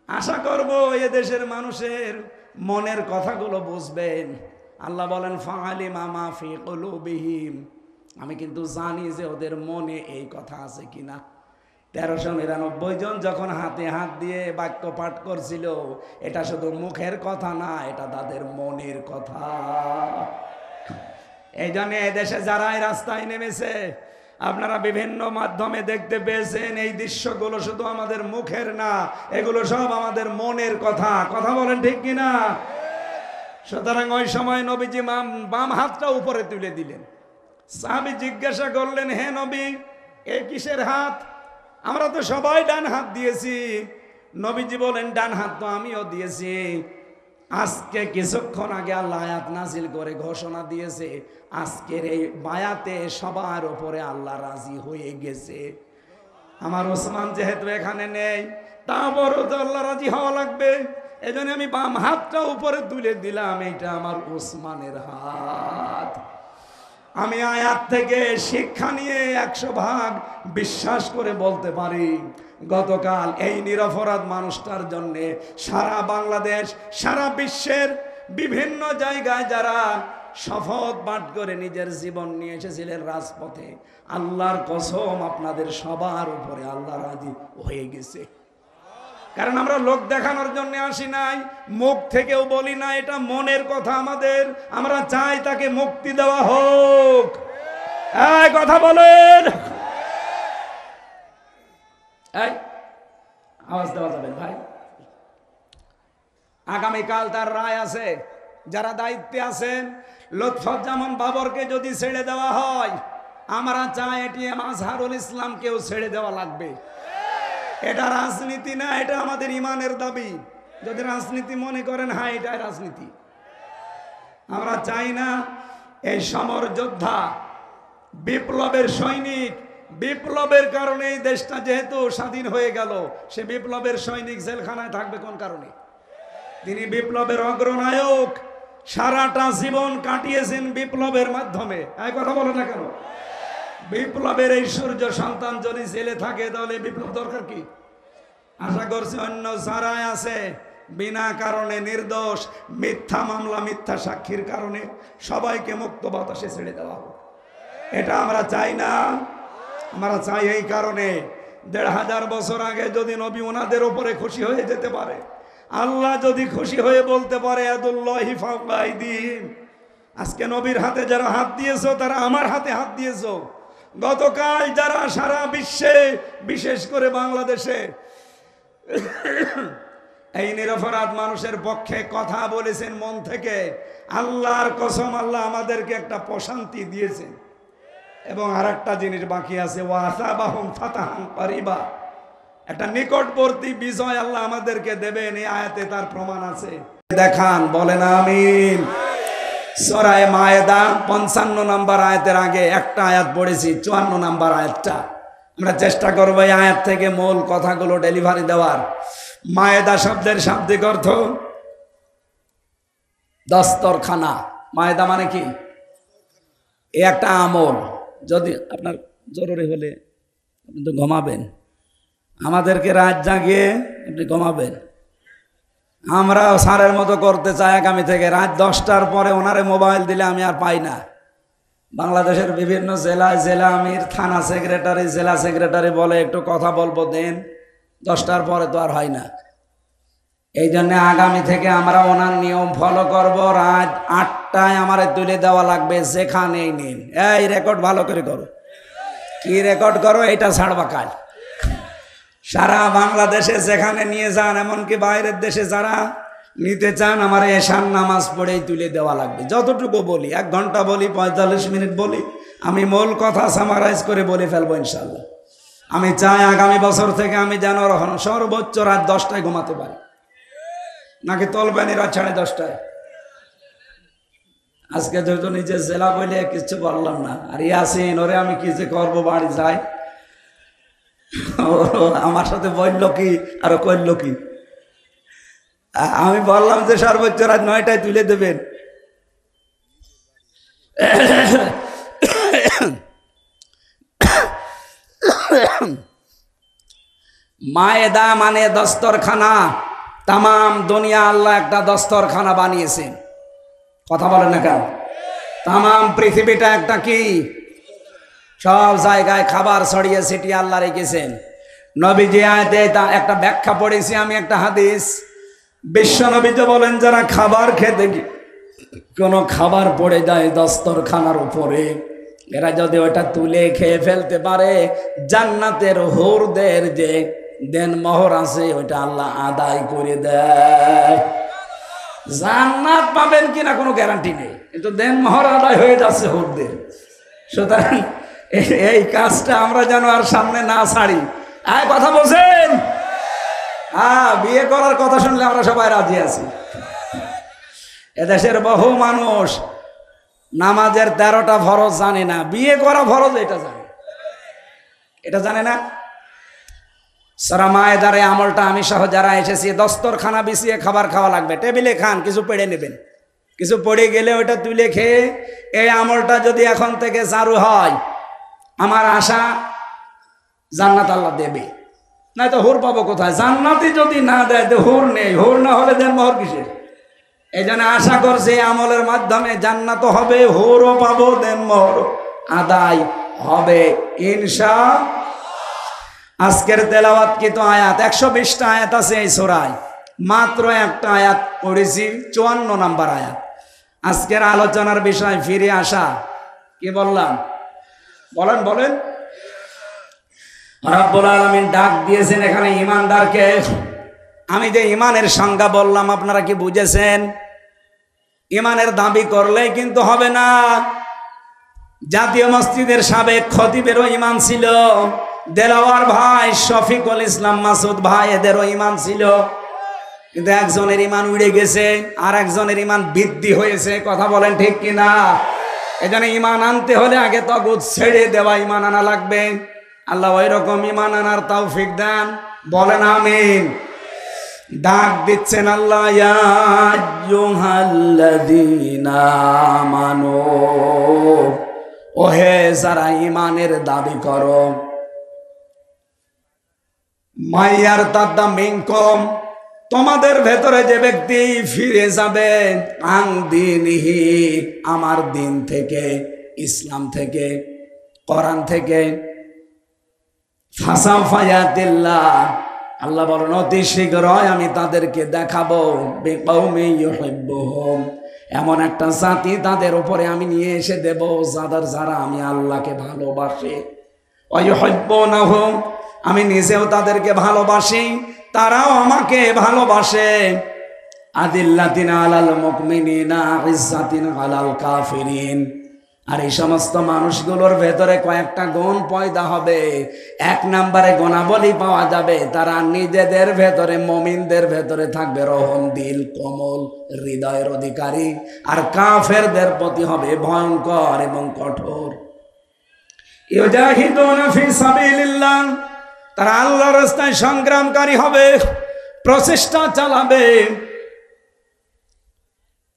আশা করব এ দেশের মানুষের মনের কথাগুলো বুঝবেন। আল্লাহ বলেন ফাআলিমা মা ফি কুলুবিহিম, আমি কিন্তু জানি যে ওদের মনে এই কথা আছে কিনা। 1399 জন যখন হাতে হাত দিয়ে বাক্য পাঠ করছিল, এটা শুধু মুখের কথা না, এটা তাদের মনের কথা। এই জন্য এদেশে যারা এই রাস্তায় নেমেছে, আপনারা বিভিন্ন মাধ্যমে দেখতে পেয়েছেন, এই দৃশ্যগুলো শুধু আমাদের মুখের না, এগুলো সব আমাদের মনের কথা। কথা বলেন ঠিক কিনা? সুতরাং ওই সময় নবীজি বাম হাতটা উপরে তুলে দিলেন। সাহাবী জিজ্ঞাসা করলেন, হে নবী, এ কিসের হাত? আমরা তো সবাই ডান হাত দিয়েছি। নবীজি বলেন, ডান হাত তো আমিও দিয়েছি। আজকে কিছুক্ষণ আগে আল্লাহ আয়াত নাজিল করে ঘোষণা দিয়েছে, আজকের এই বায়াতে সবার উপরে আল্লাহ রাজি হয়ে গেছে। আমার ওসমান যেহেতু এখানে নেই, তারপরও তো আল্লাহ রাজি হওয়া লাগবে। এজন্য আমি বাম হাতটা উপরে তুলে দিলাম, এটা আমার ওসমানের হাত। আমি আয়াত থেকে শিক্ষা নিয়ে 100 ভাগ বিশ্বাস করে বলতে পারি, গতকাল এই নিরপরাধ মানুষটার জন্য সারা বাংলাদেশ, সারা বিশ্বের বিভিন্ন জায়গায় যারা শপথ পাঠ করে নিজের জীবন নিয়ে এসেছিলেন রাজপথে, আল্লাহর কসম আপনাদের সবার উপরে আল্লাহ রাজি হয়ে গেছে। কারণ আমরা লোক দেখানোর জন্য আসি নাই, মুখ থেকেও বলি না, এটা মনের কথা আমাদের। আমরা চাই তাকে মুক্তি দেওয়া হোক। এই কথা বলেন, এই আওয়াজ দেওয়া যাবে ভাই। আগামীকাল তার রায় আছে। যারা দায়িত্বে আছেন, লুৎফুজ্জামান বাবরকে যদি ছেড়ে দেওয়া হয়, আমরা চাই এটিএম আজহারুল ইসলামকেও ছেড়ে দেওয়া লাগবে। এটা রাজনীতি না, এটা আমাদের ইমানের দাবি। যদি রাজনীতি মনে করেন, হ্যাঁ এটাই রাজনীতি। আমরা চাই না এই সমর যোদ্ধা, বিপ্লবের সৈনিক, বিপ্লবের কারণে এই দেশটা যেহেতু স্বাধীন হয়ে গেল, সে বিপ্লবের সৈনিক জেলখানায় থাকবে কোন কারণে? তিনি বিপ্লবের অগ্রনায়ক, সারাটা জীবন কাটিয়েছেন বিপ্লবের মাধ্যমে। এই কথা বলো না কেন? বিপ্লবের এই সূর্য সন্তান যদি জেলে থাকে, তাহলে বিপ্লব দরকার কি? আশা করছি অন্য যারাই আছে বিনা কারণে নির্দোষ, মিথ্যা মামলা, মিথ্যা সাক্ষীর কারণে সবাইকে মুক্ত বাতাসে ছেড়ে দেওয়া হোক। এটা আমরা চাই না। আমরা চাই এই কারণে, 1500 বছর আগে যদি নবী ওনাদের উপরে খুশি হয়ে যেতে পারে, আল্লাহ যদি খুশি হয়ে বলতে পারে ইয়াদুল্লাহি ফাওকা আইদিহিম, আজকে নবীর হাতে যারা হাত দিয়েছো তারা আমার হাতে হাত দিয়েছো, গতকাল যারা সারা বিশ্বে বিশেষ করে বাংলাদেশে এই নিরপরাধ মানুষের পক্ষে কথা বলেছেন মন থেকে, আল্লাহর কসম আল্লাহ আমাদেরকে একটা প্রশান্তি দিয়েছেন। এবং আর একটা জিনিস বাকি আছে, ওয়াসাবাহুম ফাতাহান কারিবা, একটা নিকটবর্তী বিজয় আল্লাহ আমাদেরকে দেবেন, এই আয়াতে তার প্রমাণ আছে। দেখান, বলেন আমিন। সূরা মায়েদা 55 নম্বর আয়াতের আগে একটা আয়াত পড়েছি, 54 নম্বর আয়াতটা। আমরা চেষ্টা করবো এই আয়াত থেকে মূল কথাগুলো ডেলিভারি দেওয়ার। মায়েদা শব্দের শাব্দিক অর্থ দস্তরখানা। মায়েদা মানে কি? এ একটা আমল। যদি আপনার জরুরি হলে আপনি তো ঘুমাবেন, আমাদেরকে রাত জাগিয়ে আপনি ঘুমাবেন। আমরা সারের মতো করতে চাই আগামী থেকে, রাত 10টার পরে ওনারে মোবাইল দিলে আমি আর পাই না। বাংলাদেশের বিভিন্ন জেলায় জেলা আমির, থানা সেক্রেটারি, জেলা সেক্রেটারি বলে একটু কথা বলবো দেন, 10টার পরে তো আর হয় না। এই জন্য আগামী থেকে আমরা ওনার নিয়ম ফলো করব, রাত 8টায় আমার তুলে দেওয়া লাগবে, যেখানেই নিন। এই রেকর্ড ভালো করে করো। কি রেকর্ড করো? এটা ছাড়বা কাল। সারা বাংলাদেশে যেখানে নিয়ে যান, এমনকি বাইরের দেশে যারা নিতে চান, আমার এশার নামাজ পড়েই তুলে দেওয়া লাগবে। যতটুকু বলি, 1 ঘন্টা বলি, 45 মিনিট বলি, আমি মূল কথা সামারাইজ করে বলে ফেলবো ইনশাল্লাহ। আমি চাই আগামী বছর থেকে আমি যেন সর্বোচ্চ রাত 10টায় ঘুমাতে পারি। নাকি তলবেনি রাত 10:30টায়? আজকে যেহেতু নিজের জেলা বলে কিছু বললাম না, আর ইয়াসিন ওরে আমি কি যে করবো, বাড়ি যাই আমার সাথে বলল কি আর করল কি। আমি বললাম যে সর্বোচ্চ রাত 9টায় তুলে দেবেন। মায়েদা মানে দস্তরখানা। তামাম দুনিয়া আল্লাহ একটা দস্তরখানা বানিয়েছেন। কথা বলেন না কেন? তামাম পৃথিবীটা একটা কি, সব জায়গায় খাবার ছড়িয়ে ছিটিয়ে আল্লাহ রেখেছেন। নবীজি আয়াতে একটা ব্যাখ্যা পড়েছি আমি, একটা হাদিস। বিশ্ব নবীজি বলেন, যারা খাবার খেতে কোনো খাবার পড়ে যায় দস্তরখানার উপরে, এরা যদি ওটা তুলে খেয়ে ফেলতে পারে, জান্নাতের হুরদের যে দেন মোহর আছে ওইটা আল্লাহ আদায় করে দেয়। জান্নাত পাবেন কিনা কোনো গ্যারান্টি নেই, কিন্তু দেন মোহর আদায় হয়ে যাচ্ছে হুরদের। সুতরাং এই কাজটা আমরা যেন আর সামনে না ছাড়ি। কথা বলছেন? হ্যাঁ, বিয়ে করার কথা শুনলে আমরা সবাই রাজি আছি। এদেশের বহু মানুষ নামাজের 13টা ফরজ জানে না, বিয়ে করা ফরজ এটা জানে। এটা জানে না। সূরা মায়েদার আমলটা আমি সহ যারা এসেছি, দস্তরখানা বিছিয়ে খাবার খাওয়া লাগবে। টেবিলে খান, কিছু পেড়ে নেবেন, কিছু পড়ে গেলে ওইটা তুলে খেয়ে, এই আমলটা যদি এখন থেকে চালু হয়, আমার আশা জান্নাত আল্লাহ দেবে। নাই তো হুর পাবো কোথায়? জান্নাতই যদি না দেয় তো হুর নেই। হুর না হলে দেন মোহর কিসের? এই জন্য আশা করছে আমলের মাধ্যমে জান্নাত হবে, হুরও পাবো, দেন মোহর আদায় হবে ইনশাআল্লাহ। আজকের তেলাওয়াত কিন্তু আয়াত 120টা আয়াত আছে এই সূরায়, মাত্র একটা আয়াত পড়েছি, 54 নম্বর আয়াত। আজকের আলোচনার বিষয় ফিরে আসা। কি বললাম? বলেন বলেন। রব্বুল আলামিন ডাক দিয়েছেন এখানে ইমানদারকে। আমি যে ইমানের সংজ্ঞা বললাম, আপনারা কি বুঝেছেন? ইমানের দাবি করলেই কিন্তু হবে না। জাতীয় মসজিদের সাবেক খতিবেরও ইমান ছিল, দেলাওয়ার ভাই শফিকুল ইসলাম মাসুদ ভাই এদেরও ইমান ছিল, কিন্তু একজনের ইমান উড়ে গেছে আর একজনের ইমান বৃদ্ধি হয়েছে। কথা বলেন ঠিক কিনা? এজন্য ইমান আনতে হলে আগে তাগুত ছেড়ে দেওয়া ইমান আনা লাগবে। আল্লাহ ওই রকম ইমান আনার তৌফিক দেন, বলেন আমিন। ডাক দিচ্ছেন আল্লাহ, ইয়া আইয়ুহাল্লাযীনা আমানু, ওহে যারা ইমানের দাবি করো, মাইয়ারতাদ্দা মিনকুম, তোমাদের ভেতরে যে ব্যক্তি ফিরে যাবে, আন দীনিহি, আমার দিন থেকে, ইসলাম থেকে, কোরআন থেকে, ফাসাউফা ইয়াতিল্লাহ, আল্লাহ বলেন অতি শীঘ্রই আমি তাদেরকে দেখাবো, বিকৌমি ইউহিব্বুহুম, এমন একটা জাতি তাদের উপরে আমি নিয়ে এসে দেব যারা আমি আল্লাহকে ভালোবাসে, ওয়ায়ুহিব্বুনাহু, আমি নিজেও তাদেরকে ভালোবাসি, তারাও আমাকে ভালোবাসে। আদিল্লাতিন আলাল মুমিনিনা ইজ্জাতিন আলাল কাফিরিন। আর এই সমস্ত মানুষগুলোর ভেতরে কয়েকটা গুণ পয়দা হবে। এক নম্বরে গুণাবলী পাওয়া যাবে, তারা নিজেদের ভেতরে, মুমিনদের ভেতরে থাকবে রহম দিল, কোমল হৃদয়ের অধিকারী। আর কাফেরদের প্রতি হবে ভয়ঙ্কর এবং কঠোর। ইউজাহিদুনা ফি সাবিলিল্লাহ, তারা আল্লাহর রাস্তায় সংগ্রামকারী হবে, প্রচেষ্টা চালাবে।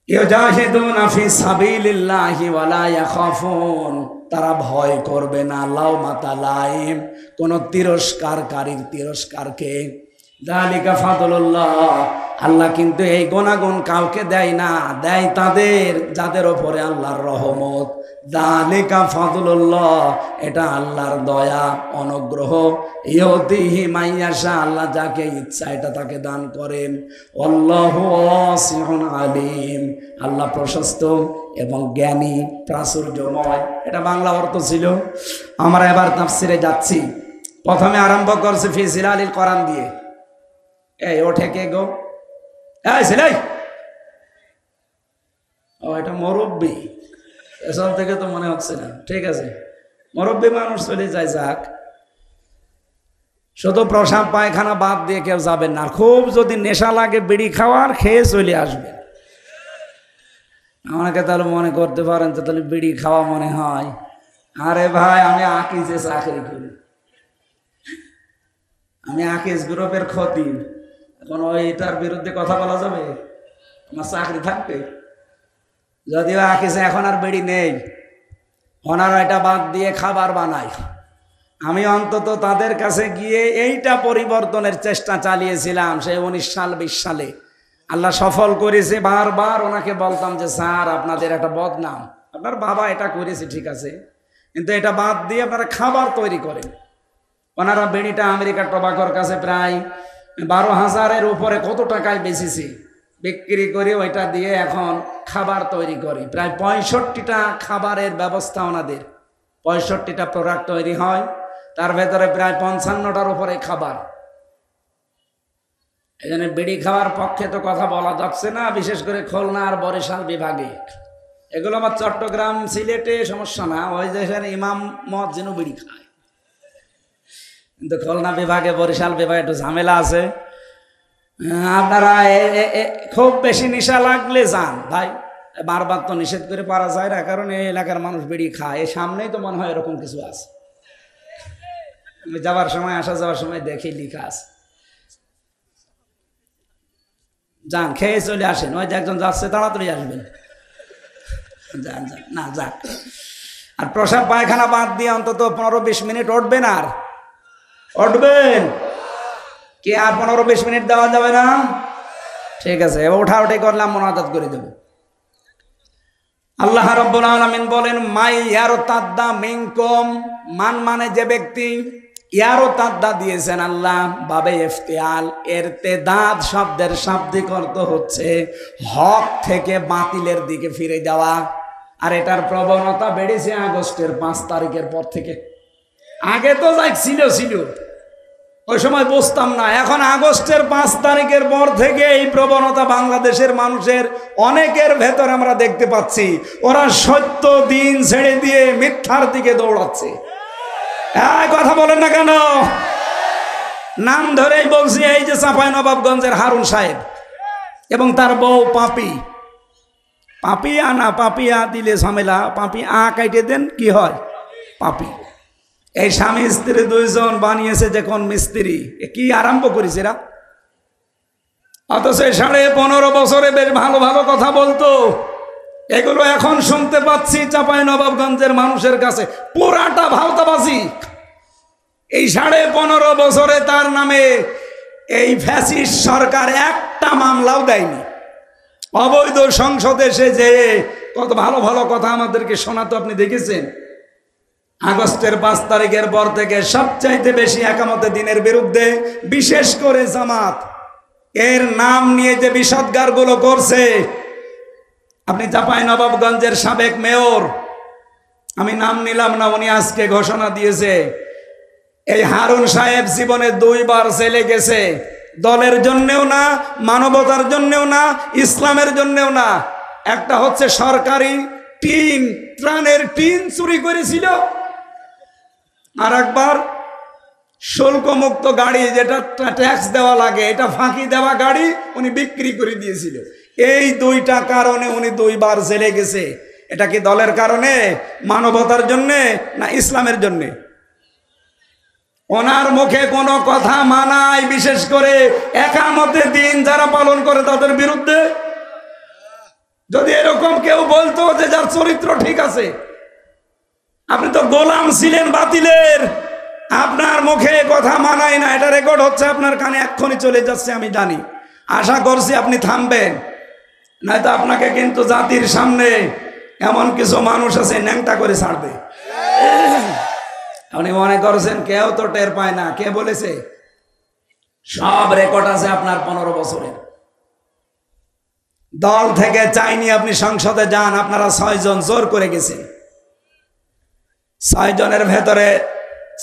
ইউজাহিদুনা ফি সাবিলিল্লাহি ওয়ালা ইয়াখাফুন, তারা ভয় করবে না লাউমাতা লাইম, কোন তিরস্কারকারীর তিরস্কারকে। যালিকা ফাদলুল্লাহ, আল্লাহ কিন্তু এই গুণাগুণ কাউকে দেয় না, দেয় তাদের যাদের ওপরে আল্লাহর রহমত। যালিকা ফাদলুল্লাহ, এটা আল্লাহর দয়া অনুগ্রহ। ইউতিহি মাইয়াশা, আল্লাহ যাকে ইচ্ছা এটা তাকে দান করেন। আল্লাহু ওয়াসিউন আলিম, আল্লাহ প্রশস্ত এবং জ্ঞানী, প্রাচুর্যময়। এটা বাংলা অর্থ ছিল। আমরা এবার তাফসিরে যাচ্ছি। প্রথমে আরম্ভ করছে ফি জিলালিল কোরআন দিয়ে। এই ওঠে কে গো? এই ছেলে, ও এটা মুরব্বি, এসব থেকে তো মনে হচ্ছে না। ঠিক আছে, মুরব্বি মানুষ চলে যায়, যাক। শুধু প্রসাব পায়খানা বাদ দিয়ে কেউ যাবেন না। খুব যদি নেশা লাগে বিড়ি খাওয়ার, খেয়ে চলে আসবেন। আমাকে তাহলে মনে করতে পারেন তো তাহলে বিড়ি খাওয়া মনে হয়। আরে ভাই, আমি আকিজে চাকরি করি, আমি আকিজ গ্রুপের খতিব। এখন ওইটার বিরুদ্ধে কথা বলা যাবে? আমার চাকরি থাকবে? যদিও আকিজে এখন আর বিড়ি নেই, ওনারা এটা বাদ দিয়ে খাবার বানায়। আমি অন্তত তাদের কাছে গিয়ে এইটা পরিবর্তনের চেষ্টা চালিয়েছিলাম সেই 19 সাল 20 সালে। আল্লাহ সফল করেছে। বারবার ওনাকে বলতাম যে স্যার, আপনাদের একটা বদনাম, আপনার বাবা এটা করেছে ঠিক আছে, কিন্তু এটা বাদ দিয়ে আপনারা খাবার তৈরি করেন। ওনারা বিড়িটা আমেরিকার টোবাকোর কাছে প্রায় 12,000-এর উপরে কত টাকায় বেচেছি, বিক্রি করে ওইটা দিয়ে এখন খাবার তৈরি করি। প্রায় 65টা খাবারের ব্যবস্থা ওনাদের, 65টা প্রোডাক্ট তৈরি হয়, তার ভেতরে প্রায় 55টার উপরে খাবার। এই জন্য বিড়ি খাওয়ার পক্ষে তো কথা বলা যাচ্ছে না, বিশেষ করে খুলনা আর বরিশাল বিভাগে। এগুলো আমার চট্টগ্রাম সিলেটে সমস্যা না, ওই দেশের ইমাম মুয়াজ্জিনও বিড়ি খায়, কিন্তু খুলনা বিভাগে বরিশাল বিভাগে একটু ঝামেলা আছে। আপনারা খুব বেশি নেশা লাগলে যান ভাই, বারবার তো নিষেধ করে পারা যায় না, কারণ এই এলাকার মানুষ বিড়ি খায়। এই সামনেই তো মনে হয় এরকম কিছু আছে, আমি যাওয়ার সময় আসা যাওয়ার সময় দেখি লিখা আছে। যান, খেয়ে চলে আসেন, ওই যে একজন যাচ্ছে, তাড়াতাড়ি আসবেন। যান যান, না যাক। আর প্রসাব পায়খানা বাদ দিয়ে অন্তত 15-20 মিনিট উঠবেন। আর উঠবেন কি? আর 15-20 মিনিট দেওয়া যাবে না? ঠিক আছে, ওঠা উঠে করলাম, মোনাজাত করে দেব। আল্লাহ রাব্বুল আলামিন বলেন, মাই ইয়ারতাদ্দা মিনকুম, মান মানে যে ব্যক্তি, ইয়ারতাদ্দা দিয়েছেন আল্লাহ বাবে ইফতিয়াল। ইরতিদাদ শব্দের শাব্দিক অর্থ হচ্ছে হক থেকে বাতিলের দিকে ফিরে যাওয়া। আর এটার প্রবণতা বেড়েছে আগস্টের 5 তারিখের পর থেকে। আগে তো যাই ছিল, ওই সময় বুঝতাম না। এখন আগস্টের 5 তারিখের পর থেকে এই প্রবণতা বাংলাদেশের মানুষের অনেকের ভেতর আমরা দেখতে পাচ্ছি। ওরা সত্য দিন ছেড়ে দিয়ে মিথ্যার দিকে দৌড়াচ্ছে। কথা বলেন না কেন? নাম ধরেই বলছি, এই যে চাঁপাইনবাবগঞ্জের হারুন সাহেব এবং তার বউ পাপি। পাপিয়া না, পাপিয়া দিলে ঝামেলা, পাপি আ কাইটে দেন, কি হয়? পাপি। এই স্বামী স্ত্রী দুইজন বানিয়েছে যে কোন মিস্ত্রি, কি আরম্ভ করেছে এরা। অথচ 15.5 বছরে বেশ ভালো ভালো কথা বলতো, এগুলো এখন শুনতে পাচ্ছি চাঁপাইনবাবগঞ্জের মানুষের কাছে পুরাটা ভাওতাবাজি। এই 15.5 বছরে তার নামে এই ফ্যাসিস্ট সরকার একটা মামলাও দেয়নি। অবৈধ সংসদে এসে যে কত ভালো ভালো কথা আমাদেরকে শোনাতো, আপনি দেখেছেন। আগস্টের 5 তারিখের পর থেকে সবচাইতে বেশি একামতে দিনের বিরুদ্ধে, বিশেষ করে জামাত এর নাম নিয়ে যে বিষোদ্গারগুলো করছে, আপনি চাঁপাইনবাবগঞ্জের সাবেক মেয়র, আমি নাম নিলাম না, উনি আজকে ঘোষণা দিয়েছে এই হারুন সাহেব জীবনে 2 বার জেলে গেছে, দলের জন্যেও না, মানবতার জন্যেও না, ইসলামের জন্যেও না। একটা হচ্ছে সরকারি টিন, ত্রাণের টিন চুরি করেছিল, আর একবার শুল্কমুক্ত গাড়ি যেটা ট্যাক্স দেওয়া লাগে, এটা ফাঁকি দেওয়া গাড়ি উনি বিক্রি করে দিয়েছিল। এই 2টা কারণে উনি 2 বার জেলে গেছে। এটা কি দলের কারণে, মানবতার জন্যে, না ইসলামের জন্যে? ওনার মুখে কোনো কথা মানায়, বিশেষ করে একামতে দিন যারা পালন করে তাদের বিরুদ্ধে। যদি এরকম কেউ বলতো যে যার চরিত্র ঠিক আছে, আপনি তো গোলাম ছিলেন বাতিলের, আপনার মুখে কথা মানায় না, এটা রেকর্ড হচ্ছে আপনার কানে, এক্ষুনি চলে যাচ্ছে আমি জানি। আশা করছি আপনি থামবেন, নয়তো আপনাকে কিন্তু জাতির সামনে এমন কিছু মানুষ আছে ন্যাংটা করে ছাড়বে। আপনি মনে করছেন কেউ তো টের পায় না? কে বলেছে? সব রেকর্ড আছে আপনার 15 বছরের। দল থেকে চাইনি আপনি সংসদে যান, আপনারা 6 জন জোর করে গেছেন। 6 জনের ভেতরে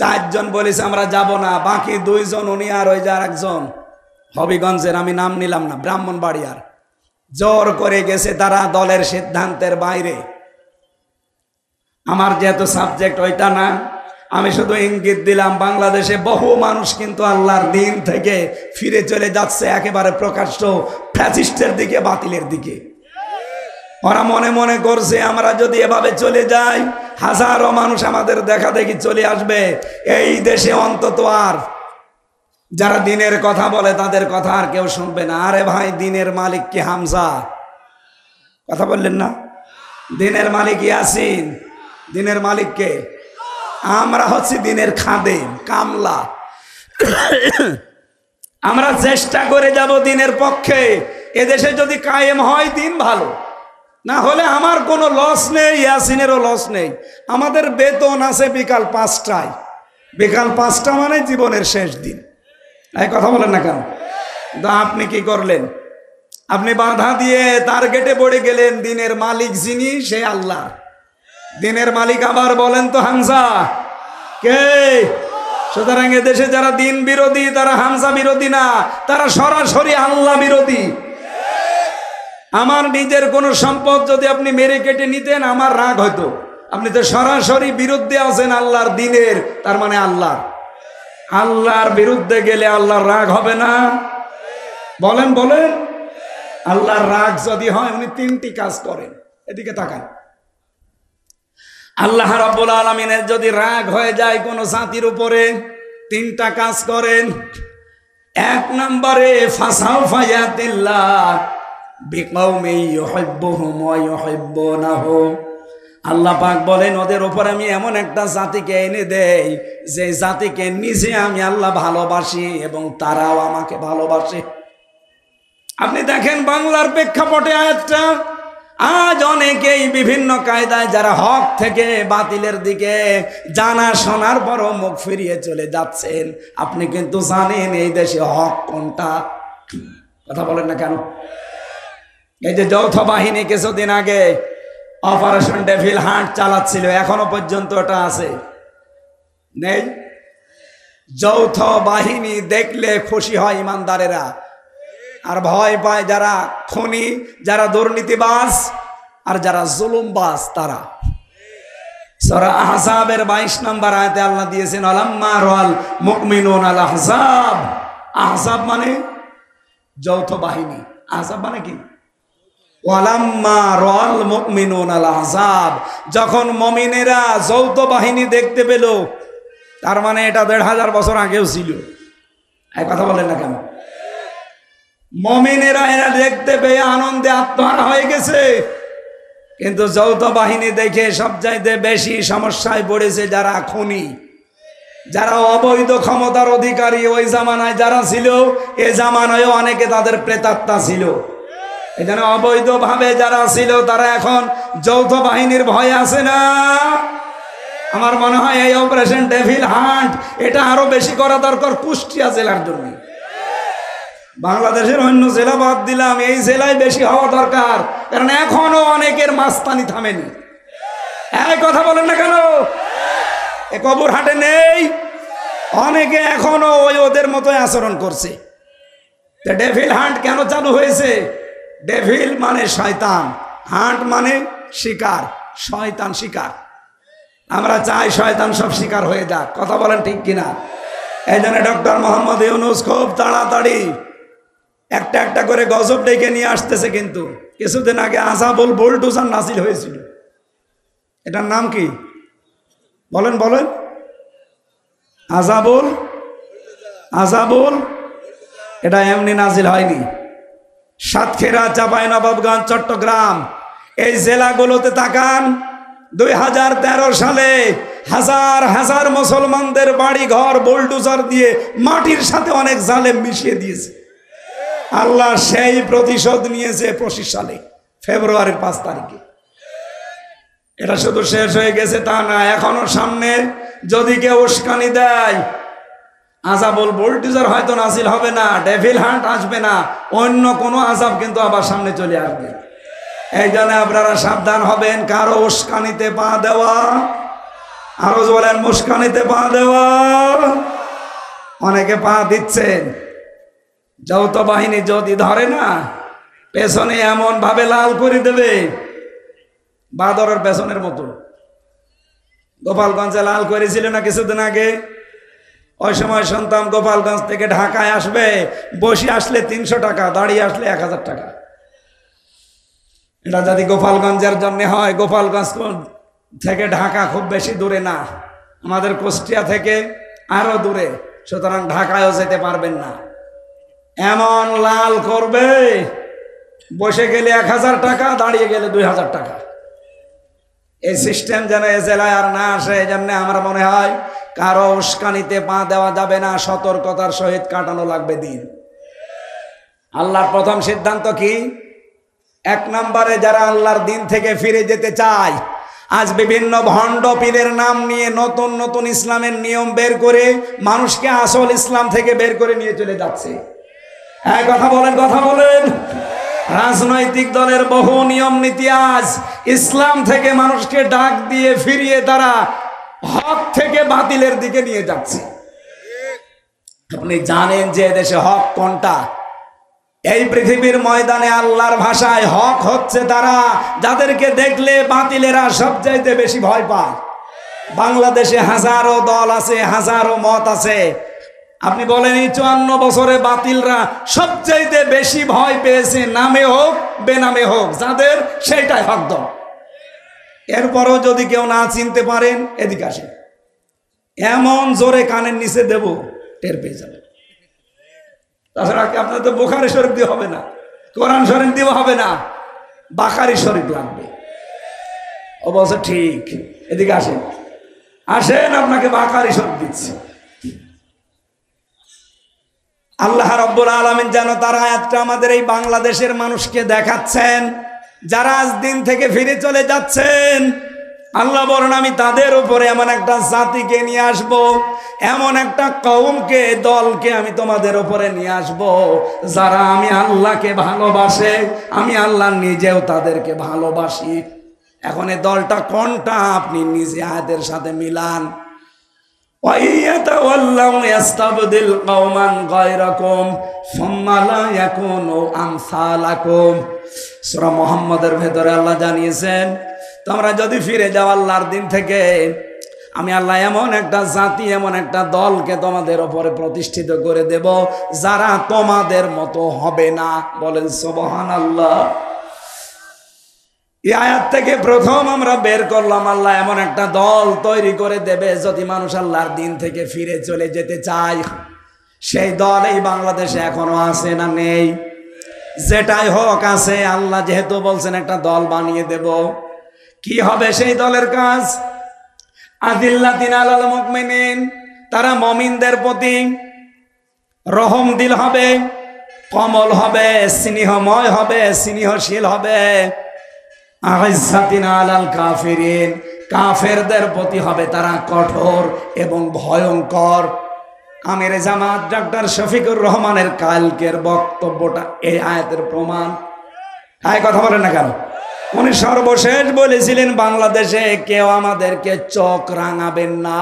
4 জন বলেছে আমরা যাব না, বাকি 2 জন, উনি আর ওই যে আরেকজন হবিগঞ্জের, আমি নাম নিলাম না, ব্রাহ্মণবাড়িয়ার, জোর করে গেছে তারা দলের সিদ্ধান্তের বাইরে। আমার যেহেতু সাবজেক্ট ওইটা না, আমি শুধু ইঙ্গিত দিলাম বাংলাদেশে বহু মানুষ কিন্তু আল্লাহর দিন থেকে ফিরে চলে যাচ্ছে একেবারে প্রকাশ্য ফ্যাসিস্টের দিকে, বাতিলের দিকে। ওরা মনে মনে করছে আমরা যদি এভাবে চলে যাই, হাজারো মানুষ আমাদের দেখা দেখি চলে আসবে, এই দেশে অন্তত আর যারা দিনের কথা বলে তাদের কথা আর কেউ শুনবে না। আরে ভাই, দিনের মালিক কি হামজা? কথা বললেন না? দিনের মালিক ইয়াসিন, দিনের মালিক কে? আমরা হচ্ছি দিনের খাদেম, কামলা। আমরা চেষ্টা করে যাব দিনের পক্ষে। এদেশে যদি কায়েম হয় দিন ভালো, না হলে আমার কোনো লস নেই, ইয়াসিনেরও লস নেই। আমাদের বেতন আছে বিকাল 5টায়, বিকাল 5টা মানে জীবনের শেষ দিন। এই কথা বলেন না কেন? তো আপনি কি করলেন? আপনি বাধা দিয়ে টার্গেটে পড়ে গেলেন। দিনের মালিক যিনি, সে আল্লাহ। দিনের মালিক আবার বলেন তো হামজা কে? সুতরাং এদেশে যারা দিন বিরোধী তারা হামজা বিরোধী না, তারা সরাসরি আল্লাহ বিরোধী। আমার নিজের কোনো সম্পদ যদি আপনি মেরে কেটে নিতেন আমার রাগ হতো। আপনি তো সরাসরি বিরুদ্ধে আছেন আল্লাহর দিনের, তার মানে আল্লাহর বিরুদ্ধে গেলে আল্লাহর রাগ হবে না? বলেন বলেন। আল্লাহর রাগ যদি হয় উনি 3টি কাজ করেন। এদিকে তাকান। আল্লাহ রাব্বুল আলামিনের যদি রাগ হয়ে যায় কোন জাতির উপরে, 3টা কাজ করেন। 1 নম্বরে ফাসাউফা ইয়াতিল্লাহ বিকওমি ইউহিব্বুহুম ওয়া ইউহিব্বুনাহু। আল্লাহ পাক বলেন ওদের উপর আমি এমন একটা জাতিকে এনে দেই যে জাতিকে নিজে আমি আল্লাহ ভালোবাসি এবং তারাও আমাকে ভালোবাসে। আপনি দেখেন বাংলার প্রেক্ষাপটে আয়াতটা, আজ অনেকেই বিভিন্ন কায়দায় যারা হক থেকে বাতিলের দিকে জানা শোনার পরও মুখ ফিরিয়ে চলে যাচ্ছেন। আপনি কিন্তু জানেন এই দেশে হক কোনটা? কথা বলেন না কেন? এই যে যৌথ বাহিনী কিছুদিন আগে অপারেশন ডেভিল হান্ট চালাচ্ছিল, এখনো পর্যন্ত ওটা আছে নেই? যৌথ বাহিনী দেখলে খুশি হয় ইমানদারেরা, আর ভয় পায় যারা খুনি, যারা দুর্নীতিবাজ, আর যারা জুলুমবাজ তারা। সূরা আহজাবের 22 নম্বর আয়াতে আল্লাহ দিয়েছেন আলাম্মা রাল মুমিনুন আল আহজাব। আহজাব মানে যৌথ বাহিনী। আহজাব মানে কি? ওয়ালাম্মা রাল মুমিনুন আল আহজাব, যখন মুমিনেরা যৌথ বাহিনী দেখতে পেল, তার মানে এটা 1500 বছর আগেও ছিল। এই কথা বলেন না কেন? মুমিনেরা এরা দেখতে পেয়ে আনন্দে আত্মহারা হয়ে গেছে, কিন্তু যৌথ বাহিনী দেখে সবচাইতে বেশি সমস্যায় পড়েছে যারা খুনি, যারা অবৈধ ক্ষমতার অধিকারী। ওই জামানায় যারা ছিল, এ জামানায়ও অনেকে তাদের প্রেতাত্মা ছিল। এখানে অবৈধভাবে যারা ছিল তারা এখন যৌথ বাহিনীর ভয়ে আছে না? আমার মনে হয় এই অপারেশন ডেভিল হান্ট এটা আরো বেশি করা দরকার কুষ্টিয়া জেলার জন্য। বাংলাদেশের অন্য জেলা বাদ দিলাম, এই জেলায় বেশি হওয়া দরকার, কারণ এখনো অনেকের মাস্তানি থামেনি। এই কথা বলেন না কেন? এ কবর হাটে নেই, অনেকে এখনো ওই ওদের মতো আচরণ করছে। ডেভিল হান্ট কেন চালু হয়েছে? ডেভিল মানে শয়তান, হান্ট মানে শিকার, শয়তান শিকার। আমরা চাই শয়তান সব শিকার হয়ে যাক। কথা বলেন ঠিক কিনা? এই জন্য ডক্টর মোহাম্মদ ইউনূস খুব তাড়াতাড়ি একটা একটা করে গজব ডেকে নিয়ে আসতেছে। কিন্তু কিছুদিন আগে আজাবুল বুলডোজার নাজিল হয়েছিল। এটার নাম কি বলেন বলেন? আজাবুল এটা এমনি নাজিল হয়নি। সাতক্ষীরা, চাঁপাইনবাবগঞ্জ, চট্টগ্রাম এই জেলাগুলোতে তাকান, 2013 সালে হাজার হাজার মুসলমানদের বাড়ি ঘর বুলডোজার দিয়ে মাটির সাথে অনেক জালেম মিশিয়ে দিয়েছে। আল্লাহ সেই প্রতিশোধ নিয়েছে 25 সালে ফেব্রুয়ারির 5 তারিখে। এটা শুধু শেষ হয়ে গেছে তা না, এখনো সামনে যদি কেউ উস্কানি দেয়, আজাবুল বুলডোজার হয়তো নাজিল হবে না, ডেভিল হান্ট আসবে না, অন্য কোনো আজাব কিন্তু আবার সামনে চলে আসবে। এই জন্য আপনারা সাবধান হবেন, কারো উস্কানিতে পা দেওয়া, আরো বলেন মুস্কানিতে পা দেওয়া। অনেকে পা দিচ্ছেন, যৌথ বাহিনী যদি ধরে না, পেছনে এমন ভাবে লাল করে দেবে বাদরের পেছনের মতো। গোপালগঞ্জে লাল করেছিল না কিছুদিন আগে? ওই সময় শুনতাম গোপালগঞ্জ থেকে ঢাকায় আসবে, বসে আসলে 300 টাকা, দাঁড়িয়ে আসলে 1000 টাকা। এটা যদি গোপালগঞ্জের জন্য হয়, গোপালগঞ্জ থেকে ঢাকা খুব বেশি দূরে না, আমাদের কুষ্টিয়া থেকে আরো দূরে, সুতরাং ঢাকায়ও যেতে পারবেন না। এমন লাল করবে, বসে গেলে 1000 টাকা, দাঁড়িয়ে গেলে 2000 টাকা। এই সিস্টেম যেন এ জেলায় আর না আসে। এই জন্য আমার মনে হয় কারো উস্কানিতে পা দেওয়া যাবে না, সতর্কতার সহিত কাটানো লাগবে দিন। আল্লাহর প্রথম সিদ্ধান্ত কি? 1 নম্বরে যারা আল্লাহর দিন থেকে ফিরে যেতে চায়, আজ বিভিন্ন ভণ্ড পীরের নাম নিয়ে নতুন নতুন ইসলামের নিয়ম বের করে মানুষকে আসল ইসলাম থেকে বের করে নিয়ে চলে যাচ্ছে। কথা বলেন। রাজনৈতিক দলের বহু নিয়ম নীতি আজ ইসলাম থেকে মানুষকে ডাক দিয়ে ফিরিয়ে তারা হক থেকে বাতিলের দিকে নিয়ে যাচ্ছে। আপনি জানেন যে দেশে হক কোনটা? এই পৃথিবীর ময়দানে আল্লাহর ভাষায় হক হচ্ছে তারা যাদেরকে দেখলে বাতিলেরা সবচাইতে বেশি ভয় পায়। বাংলাদেশে হাজারো দল আছে, হাজারো মত আছে। আপনি বলেন এই 54 বছরে বাতিলরা সবচাইতে বেশি ভয় পেয়েছে, নামে হোক বেনামে হোক, যাদের সেইটাই হক দল। এরপরও যদি কেউ না চিনতে পারেন, এদিকে আসেন, এমন জোরে কানের নিচে দেব, টের পেয়ে যাবে। তাছাড়া আপনার তো বুখারী শরীফ দিয়ে হবে না, কোরআন শরীফ দিয়ে হবে না, বাকারি শরীফ লাগবে। অবশ্য ঠিক, এদিকে আসেন, আপনাকে বাকারি শরীফ দিচ্ছি। আল্লাহ রাব্বুল আলামিন যেন তার আয়াতটা আমাদের এই বাংলাদেশের মানুষকে দেখাচ্ছেন, যারা আজ দিন থেকে ফিরে চলে যাচ্ছেন। আল্লাহ বলেন, আমি তাদের উপরে এমন একটা জাতিকে নিয়ে আসব, এমন একটা কওমকে, দলকে আমি তোমাদের উপরে নিয়ে আসব, যারা আমি আল্লাহকে ভালোবাসে, আমি আল্লাহ নিজেও তাদেরকে ভালোবাসি। এখন এই দলটা কোনটা আপনি নিজে আয়াতের সাথে মিলান। সূরা মুহাম্মাদের ভেতরে আল্লাহ জানিয়েছেন, তোমরা যদি ফিরে যাও আল্লাহর দিন থেকে, আমি আল্লাহ এমন একটা জাতি, এমন একটা দলকে তোমাদের উপরে প্রতিষ্ঠিত করে দেব, যারা তোমাদের মতো হবে না। বলেন সুবহানাল্লাহ। এই আয়াত থেকে প্রথম আমরা বের করলাম, আল্লাহ এমন একটা দল তৈরি করে দেবে যদি মানুষ আল্লাহর দিন থেকে ফিরে চলে যেতে চায়। সেই দল এই বাংলাদেশে এখনো আছে না নেই? যেটাই হোক আছে। আল্লাহ যেহেতু বলছেন একটা দল বানিয়ে দেব, কি হবে সেই দলের কাজ? আদিল্লাতিন আলাল মুমিনিন, তারা মুমিনদের প্রতি রহম দিল হবে, কমল হবে, স্নেহময় হবে, স্নেহশীল হবে। আইজ্জাতিন আলাল কাফিরিন, কাফেরদের প্রতি হবে তারা কঠোর এবং ভয়ঙ্কর। আমির জামাত ডক্টর শফিকুর রহমানের কালকের বক্তব্যটা এই আয়াতের প্রমাণ। কথা বলেন না কেন? উনি সর্বশেষ বলেছিলেন বাংলাদেশে কেউ আমাদেরকে চোখ রাঙাবেন না।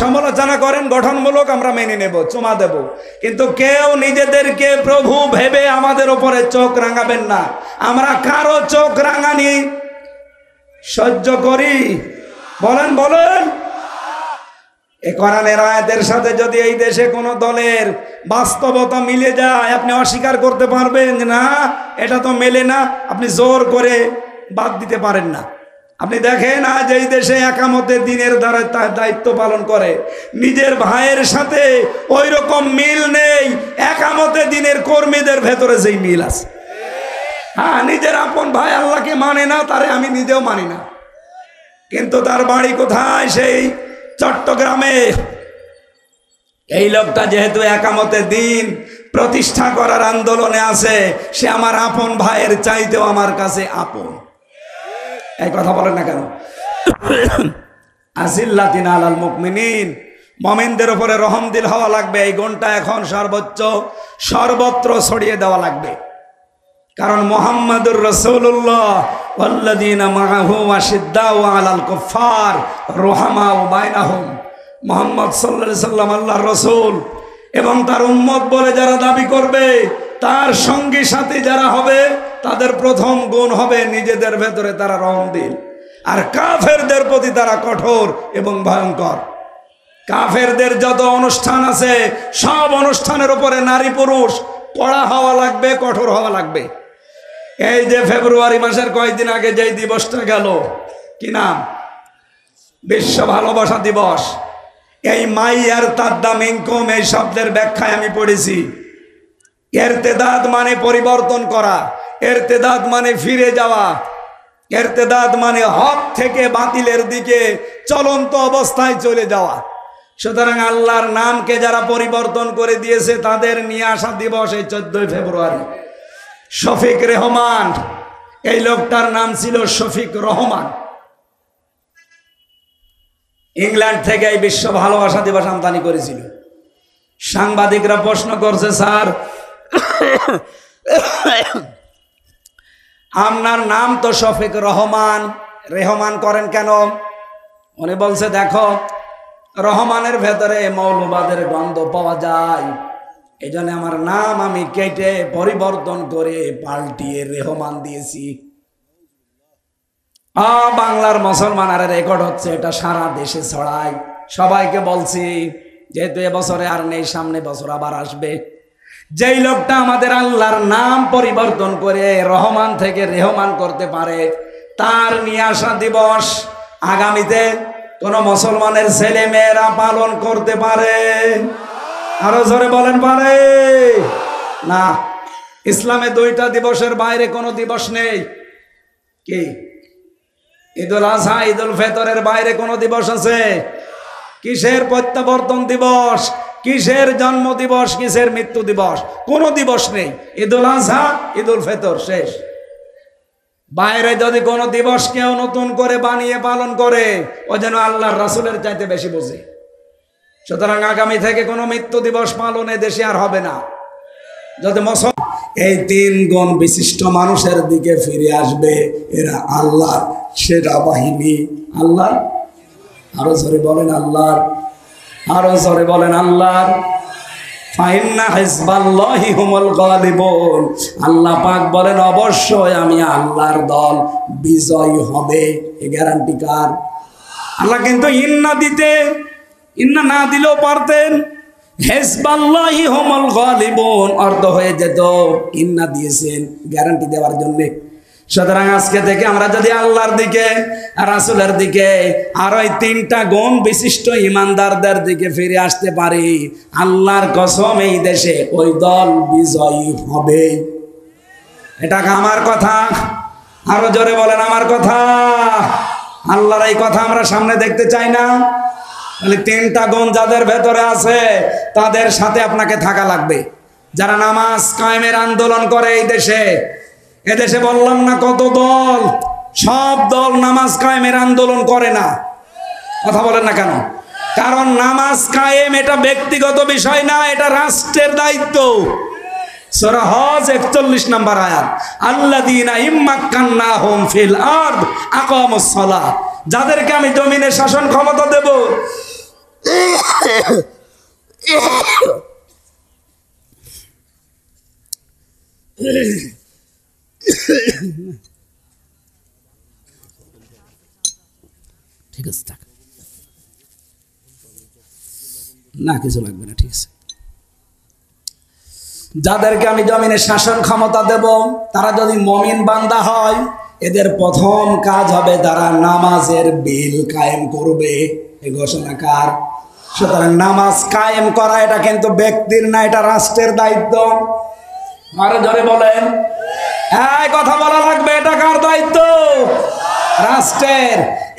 সমালোচনা করেন গঠনমূলক, আমরা মেনে নেব, চুমা দেব, কিন্তু কেউ নিজেদেরকে প্রভু ভেবে আমাদের উপরে চোখ রাঙাবেন না। আমরা কারো চোখ রাঙানি সহ্য করি? বলেন বলেন। এই কোরআনের আয়াতের সাথে যদি এই দেশে কোনো দলের বাস্তবতা মিলে যায়, আপনি অস্বীকার করতে পারবেন না এটা তো মেলে না, আপনি জোর করে বাদ দিতে পারেন না। আপনি দেখেন আজ এই দেশে একামতে দিনের দ্বারা তার দায়িত্ব পালন করে নিজের ভাইয়ের সাথে ওই রকম মিল নেই একামতে দিনের কর্মীদের ভেতরে যেই মিল আছে। নিজের আপন ভাই আল্লাহকে মানে না, তারে আমি নিজেও মানি না, কিন্তু তার বাড়ি কোথায়? সেই চট্টগ্রামে। এই লোকটা যেহেতু একামতে দিন প্রতিষ্ঠা করার আন্দোলনে আছে, সে আমার আপন ভাইয়ের চাইতেও আমার কাছে আপন। এই কথা বলেন না কেন? আজিল্লাতিন আলাল মুমিনিন, মুমিনদের উপরে রহমদিল হওয়া লাগবে। এই গুণটা এখন সর্বত্র ছড়িয়ে দেওয়া লাগবে, কারণ মুহাম্মাদুর রাসূলুল্লাহ ওয়াল্লাযীনা মাআহু আশিদ্দাউ আলাল কুফার রুহামাউ বাইনাহুম। মুহাম্মদ সাল্লাল্লাহু আলাইহি সাল্লাম আল্লাহর রাসূল এবং তার উম্মত বলে যারা দাবি করবে, তার সঙ্গী সাথী যারা হবে, তাদের প্রথম গুণ হবে নিজেদের ভেতরে তারা রহমদিল, আর কাফেরদের প্রতি তারা কঠোর এবং ভয়ঙ্কর। কাফেরদের যত অনুষ্ঠান আছে সব অনুষ্ঠানের উপরে নারী পুরুষ কড়া হওয়া লাগবে, কঠোর হওয়া লাগবে। এই যে ফেব্রুয়ারি মাসের কয়েকদিন আগে যেই দিবসটা গেল, কি নাম? বিশ্ব ভালোবাসা দিবস। এই মাই আর তাদ্দা মিনকুম এই শব্দের ব্যাখ্যায় আমি পড়েছি, ইরতেদাদ মানে পরিবর্তন করা, ইরতেদাদ মানে ফিরে যাওয়া, ইরতেদাদ মানে হক থেকে বাতিলের দিকে চলন্ত অবস্থায় চলে যাওয়া। সুতরাং আল্লাহর নামকে যারা পরিবর্তন করে দিয়েছে তাদের নিয়ে আসা দিবস এই 14 ফেব্রুয়ারি। শফিক রহমান, এই লোকটার নাম ছিল শফিক রহমান। ইংল্যান্ড থেকে এই বিশ্ব ভালোবাসা দিবস আমদানি করেছিল। সাংবাদিকরা প্রশ্ন করছে, স্যার আপনার নাম তো শফিক রহমান, রেহমান করেন কেন? উনি বলছে, দেখো রহমানের ভেতরে মৌলবাদের গন্ধ পাওয়া যায়, এই জন্য আমার নাম আমি কেটে পরিবর্তন করে পাল্টিয়ে রেহমান দিয়েছি। বাংলার মুসলমানের রেকর্ড হচ্ছে, এটা সারা দেশে ছড়াই, সবাইকে বলছি, যেহেতু এবছরে আর নেই, সামনে বছর আবার আসবে। যেই লোকটা আমাদের আল্লাহর নাম পরিবর্তন করে রহমান থেকে রেহমান করতে পারে, তার নিয়ে আসা দিবস আগামীতে কোন মুসলমানের ছেলে মেয়েরা পালন করতে পারে? আরো জোরে বলেন, পারে না? ইসলামে 2টা দিবসের বাইরে কোনো দিবস নেই। কি? ঈদুল আজহা, ঈদুল ফিতরের বাইরে কোনো দিবস আছে? কিসের প্রত্যাবর্তন দিবস, কিসের জন্ম দিবস, কিসের মৃত্যু দিবস? কোনো দিবস নেই। ঈদুল আজহা, ঈদুল ফিতর, শেষ। বাইরে যদি কোনো দিবস কেউ নতুন করে বানিয়ে পালন করে, ও যেন আল্লাহর রাসূলের চাইতে বেশি বোঝে। সুতরাং আগামী থেকে কোনো মৃত্যু দিবস পালনে দেশে আর হবে না। যদি এই 3 গুণ বিশিষ্ট মানুষের দিকে ফিরে আসবে, এরা আল্লাহর সেরা বাহিনী। আল্লাহর, আরো জোরে বলেন আল্লাহর, আরো জোরে বলেন আল্লাহর। ফাইন্না হিজবাল্লাহি হুমুল গালিবুন। আল্লাহ পাক বলেন, অবশ্যই আমি আল্লাহর দল বিজয়ী হবে। এই গ্যারান্টি কার? আল্লাহ কিন্তু ইন্না না দিলেও পারতেন। হিজবাল্লাহি হুমুল গালিবুন অর্থ হয়ে যেত, ইন্না দিয়েছেন গ্যারান্টি দেওয়ার জন্য। সুতরাং আজকে থেকে আমরা যদি আল্লাহর দিকে, রাসূলের দিকে, আর ওই 3টা গুণ বিশিষ্ট ইমানদারদের দিকে ফিরে আসতে পারি, আল্লাহর কসম এই দেশে ওই দল বিজয়ী হবে। এটা আমার কথা, আরো জোরে বলেন আমার কথা। আল্লাহর এই কথা আমরা সামনে দেখতে চাই না? তাহলে 3টা গুণ যাদের ভেতরে আছে তাদের সাথে আপনাকে থাকা লাগবে। যারা নামাজ কায়েমের আন্দোলন করে এই দেশে, এদেশে বললাম না কত দল, সব দল নামাজ কায়েমের আন্দোলন করে না। কথা বলেন না কেন? কারণ নামাজ কায়েম এটা ব্যক্তিগত বিষয় না, এটা রাষ্ট্রের দায়িত্ব। সূরা হজ 41 নম্বর আয়াত, আল্লাযীনা ইম্মাক্কান্নাহুম ফিল আরদ আকামুস সালাহ, যাদেরকে আমি জমিনে শাসন ক্ষমতা দেব, ঠিক আছে থাক, না কিছু লাগবে না, ঠিক আছে। যাদেরকে আমি জমিনে শাসন ক্ষমতা দেব, তারা যদি মুমিন বান্দা হয়, এদের প্রথম কাজ হবে তারা নামাজের বিল কায়েম করবে। এই ঘোষণা কার? সুতরাং নামাজ কায়েম করা এটা কিন্তু ব্যক্তির না, এটা রাষ্ট্রের দায়িত্ব। আরো জোরে বলেন, এই কথা বলা লাগবে, এটা কার দায়িত্ব? রাষ্ট্রের।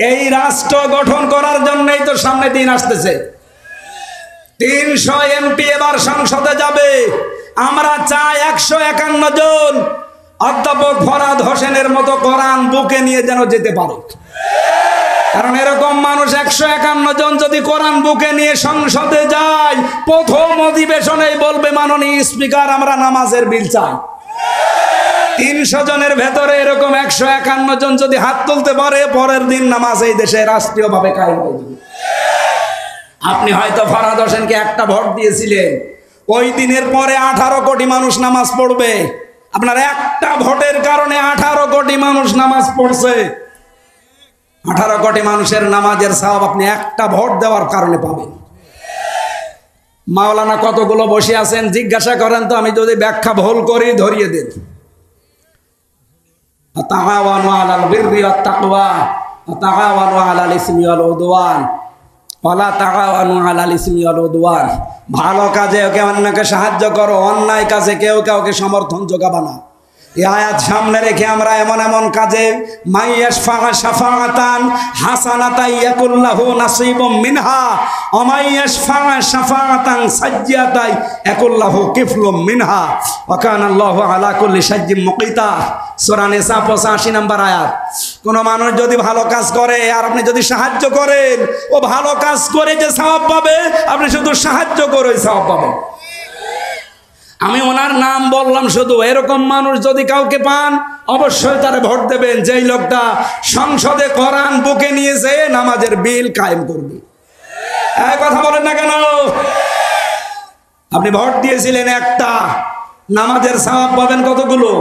এই রাষ্ট্র গঠন করার জন্যই তো সামনে দিন আসতেছে। 300 এমপি এবার সংসদে যাবে। আমরা চাই 151 জন অধ্যাপক ফরহাদ হোসেনের মতো কোরআন বুকে নিয়ে যেন যেতে পারে। কারণ এরকম মানুষ 151 জন যদি কোরআন বুকে নিয়ে সংসদে যায়, প্রথম অধিবেশনেই বলবে, মাননীয় স্পিকার, আমরা নামাজের বিল চাই। 300 জনের ভেতরে এরকম 151 জন যদি হাত তুলতে পারে, পরের দিন নামাজ এই দেশে রাষ্ট্রীয়ভাবে কায়েম হয়ে যাবে। আপনি হয়তো ফরহাদ হোসেনকে একটা ভোট দিয়েছিলেন, ওই দিনের পরে 18 কোটি মানুষ নামাজ পড়বে। আপনার একটা ভোটের কারণে 18 কোটি মানুষ নামাজ পড়ছে। 18 কোটি মানুষের নামাজের সওয়াব আপনি একটা ভোট দেওয়ার কারণে পাবেন। মাওলানা কতগুলো বসে আছেন, জিজ্ঞাসা করেন তো, আমি যদি ব্যাখ্যা ভুল করি ধরিয়ে দেন। তাআওয়ানু আলাল বিররি ওয়াত তাকওয়া ওয়া তাআওয়ানু আলাল ইসমি ওয়াল উদওয়ান ওয়ালা তাআওয়ানু আলাল ইসমি ওয়াল উদওয়ান। ভালো কাজে ওকে অন্যকে সাহায্য করো, অন্যায় কাজে কেউ কাউকে সমর্থন যোগাবা না। এই আয়াত সামনে রেখে আমরা এমন এমন কাজে মাইয়াশফা শাফাআতান হাসানাতান ইয়াকুল্লাহু নাসিবুম মিনহা ওয়া মাইয়াশফা শাফাআতান সাজ্জিয়াতান ইয়াকুল্লাহু কিফলুম মিনহা ওয়া কানা আল্লাহু আলা কুল্লি শাইইন মুকিতা। সূরা নিসা 85 নম্বর আয়াত। কোন মানুষ যদি ভালো কাজ করে আর আপনি যদি সাহায্য করেন, ও ভালো কাজ করে যে সওয়াব পাবে, আপনি শুধু সাহায্য করে সওয়াব পাবেন। আমি ওনার নাম বললাম শুধু, এরকম মানুষ যদি কাউকে পান অবশ্যই তারে ভোট দেবেন, যেই লোকটা সংসদে কোরআন বুকে নিয়েছে নামাজের বিল কায়েম করবে। এই কথা বলেন না কেন? আপনি ভোট দিয়েছিলেন একটা, নামাজের সওয়াব পাবেন কতগুলো?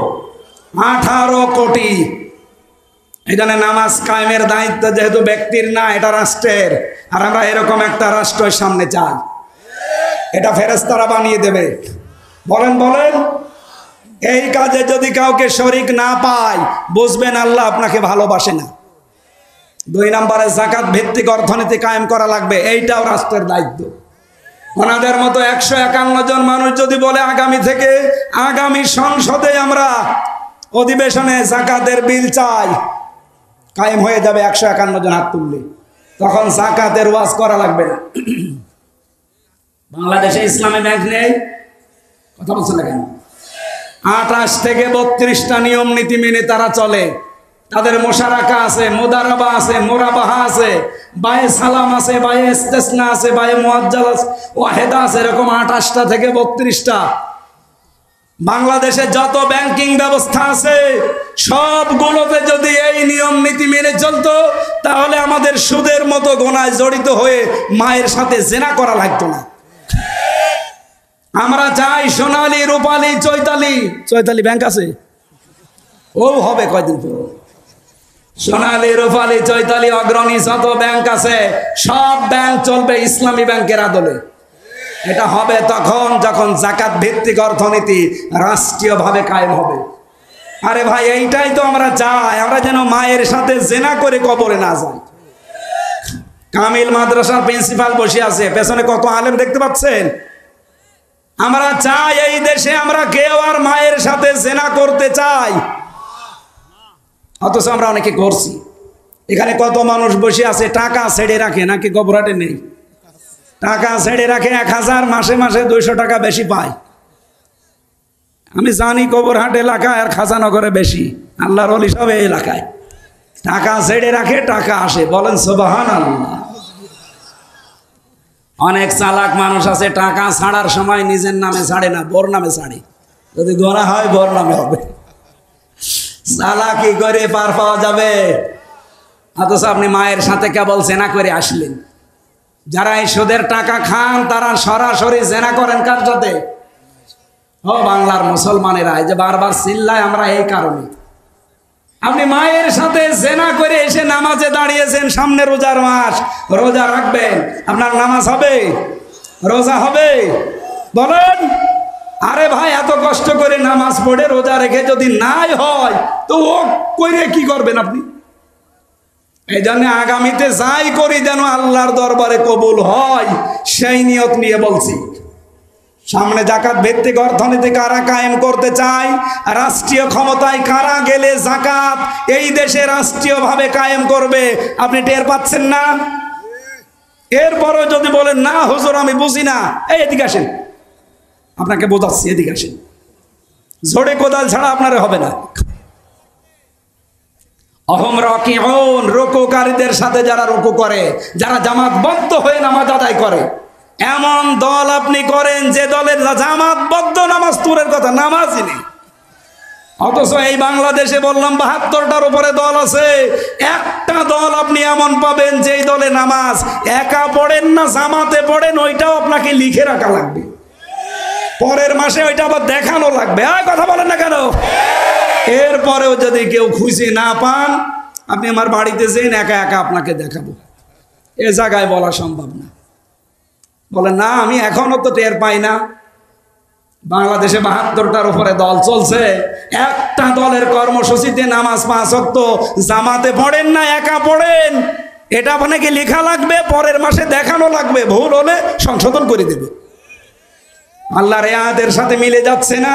18 কোটি। এখানে নামাজ কায়েমের দায়িত্ব যেহেতু ব্যক্তির না, এটা রাষ্ট্রের। আর আমরা এরকম একটা রাষ্ট্রের সামনে চাই, এটা ফেরেশতারা বানিয়ে দেবে। বলেন বলেন, এই কাজে যদি কাউকে শরিক না পায়, বুঝবেন আল্লাহ আপনাকে ভালোবাসে না। 2 নম্বরে যাকাত ভিত্তিক অর্থনীতি কায়েম করা লাগবে, এইটাও রাষ্ট্রের দায়িত্ব। ওনাদের মতো 151 জন মানুষ যদি বলে আগামী থেকে আগামী সংসদে আমরা অধিবেশনে যাকাতের বিল চাই, কায়েম হয়ে যাবে 151 জন হাত তুললে। তখন যাকাতের ওয়াজ করা লাগবে না। বাংলাদেশে ইসলামী ব্যাংক নেই, কথা বলছেন না কেন? 28 থেকে 32টা নিয়ম নীতি মেনে তারা চলে। তাদের মোশারাকা আছে, মুদারাবা আছে, মুরাবাহা আছে, বায়ে সালাম আছে, বায়ে ইস্তেসনা আছে, বায়ে মুআজ্জাল আছে, ওয়াহেদা আছে, এরকম 28টা থেকে 32টা। বাংলাদেশে যত ব্যাংকিং ব্যবস্থা আছে সবগুলোতে যদি এই নিয়ম নীতি মেনে চলতো, তাহলে আমাদের সুদের মতো গোনায় জড়িত হয়ে মায়ের সাথে জেনা করা লাগতো না। আমরা চাই সোনালী, রূপালী, চৈতালি ব্যাংক আছে, ও হবে কয়দিন পর। সোনালী, রূপালী, চৈতালি, অগ্রণী যত ব্যাংক আছে সব ব্যাংক চলবে ইসলামী ব্যাংকের আদলে। এটা হবে তখন যখন যাকাত ভিত্তিক অর্থনীতি রাষ্ট্রীয়ভাবে কায়েম হবে। আরে ভাই, এইটাই তো আমরা চাই, আমরা যেন মায়ের সাথে জেনা করে কবরে না যাই। কামিল মাদ্রাসার প্রিন্সিপাল বসে আছে, পেছনে কত আলেম দেখতে পাচ্ছেন। আমরা চাই এই দেশে আমরা কেউ আর মায়ের সাথে জেনা করতে চাই, অথচ আমরা অনেকে করছি। এখানে কত মানুষ বসে আছে টাকা ছেড়ে রাখে, নাকি গবরাটে নেই? টাকা ছেড়ে রাখে 1000, মাসে মাসে 200 টাকা বেশি পায়। আমি জানি কবরহাট এলাকায় আর খাজানগরে বেশি, আল্লাহর ওলি সব এই এলাকায় টাকা ছেড়ে রাখে, টাকা আসে। বলেন সুবহানাল্লাহ। অনেক চালাক মানুষ আছে, টাকা ছাড়ার সময় নিজের নামে ছাড়ে না, বোর নামে ছাড়ে। যদি গোনা হয় বোর নামে হবে। চালাকি করে পার পাওয়া যাবে? অথচ আপনি মায়ের সাথে কেবল জেনা করে আসলেন। যারা এই সুদের টাকা খান তারা সরাসরি জেনা করেন কার সাথে? ও বাংলার মুসলমানেরা, এই যে বারবার চিল্লায় আমরা এই কারণে। আপনি মায়ের সাথে জেনা করে এসে নামাজে দাঁড়িয়েছেন, সামনে রোজার মাস, রোজা রাখবেন, আপনার নামাজ হবে? রোজা হবে? বলেন। আরে ভাই, এত কষ্ট করে নামাজ পড়ে রোজা রেখে যদি নাই হয় তো ও করে কি করবেন আপনি? এই জন্য আগামীতে যাই করি যেন আল্লাহর দরবারে কবুল হয়, সেই নিয়ত নিয়ে বলছি। সামনে জাকাত ভিত্তিক অর্থনীতি কারা কায়েম করতে চায়, রাষ্ট্রীয় ক্ষমতায় কারা গেলে জাকাত এই দেশে রাষ্ট্রীয়ভাবে কায়েম করবে, আপনি টের পাচ্ছেন না? এরপরও যদি বলেন না হুজুর আমি বুঝি না, এই এদিকে আসেন, আপনাকে বোঝাচ্ছি, এদিকে আসেন। ঝড়ে কোদাল ছাড়া আপনার হবে না। অহম রাকিউন, রুকুকারীদের সাথে যারা রুকু করে, যারা জামাতবদ্ধ হয়ে নামাজ আদায় করে, এমন দল আপনি করেন যে দলের জামাতবদ্ধ নামাজ তুরের কথা, নামাজই নেই। অথচ এই বাংলাদেশে বললাম ৭২টার উপরে দল আছে, একটা দল আপনি এমন পাবেন যেই দলে নামাজ একা পড়েন না, জামাতে পড়েন, ওইটাও আপনাকে লিখে রাখা লাগবে, পরের মাসে ওইটা আবার দেখানো লাগবে। কথা বলেন না কেন? এরপরেও যদি কেউ খুঁজে না পান, আপনি আমার বাড়িতে যেন একা একা আপনাকে দেখাবো, এ জায়গায় বলা সম্ভব না। বলে না আমি এখনো তো টের পাই না। বাংলাদেশে ৭২টার উপরে দল চলছে, একটা দলের কর্মসূচিতে নামাজ ৫ ওয়াক্ত জামাতে পড়েন না, একা পড়েন, এটা আপনাকে লেখা লাগবে, পরের মাসে দেখানো লাগবে, ভুল হলে সংশোধন করে দেবে। আল্লাহর আয়াতের সাথে মিলে যাচ্ছে না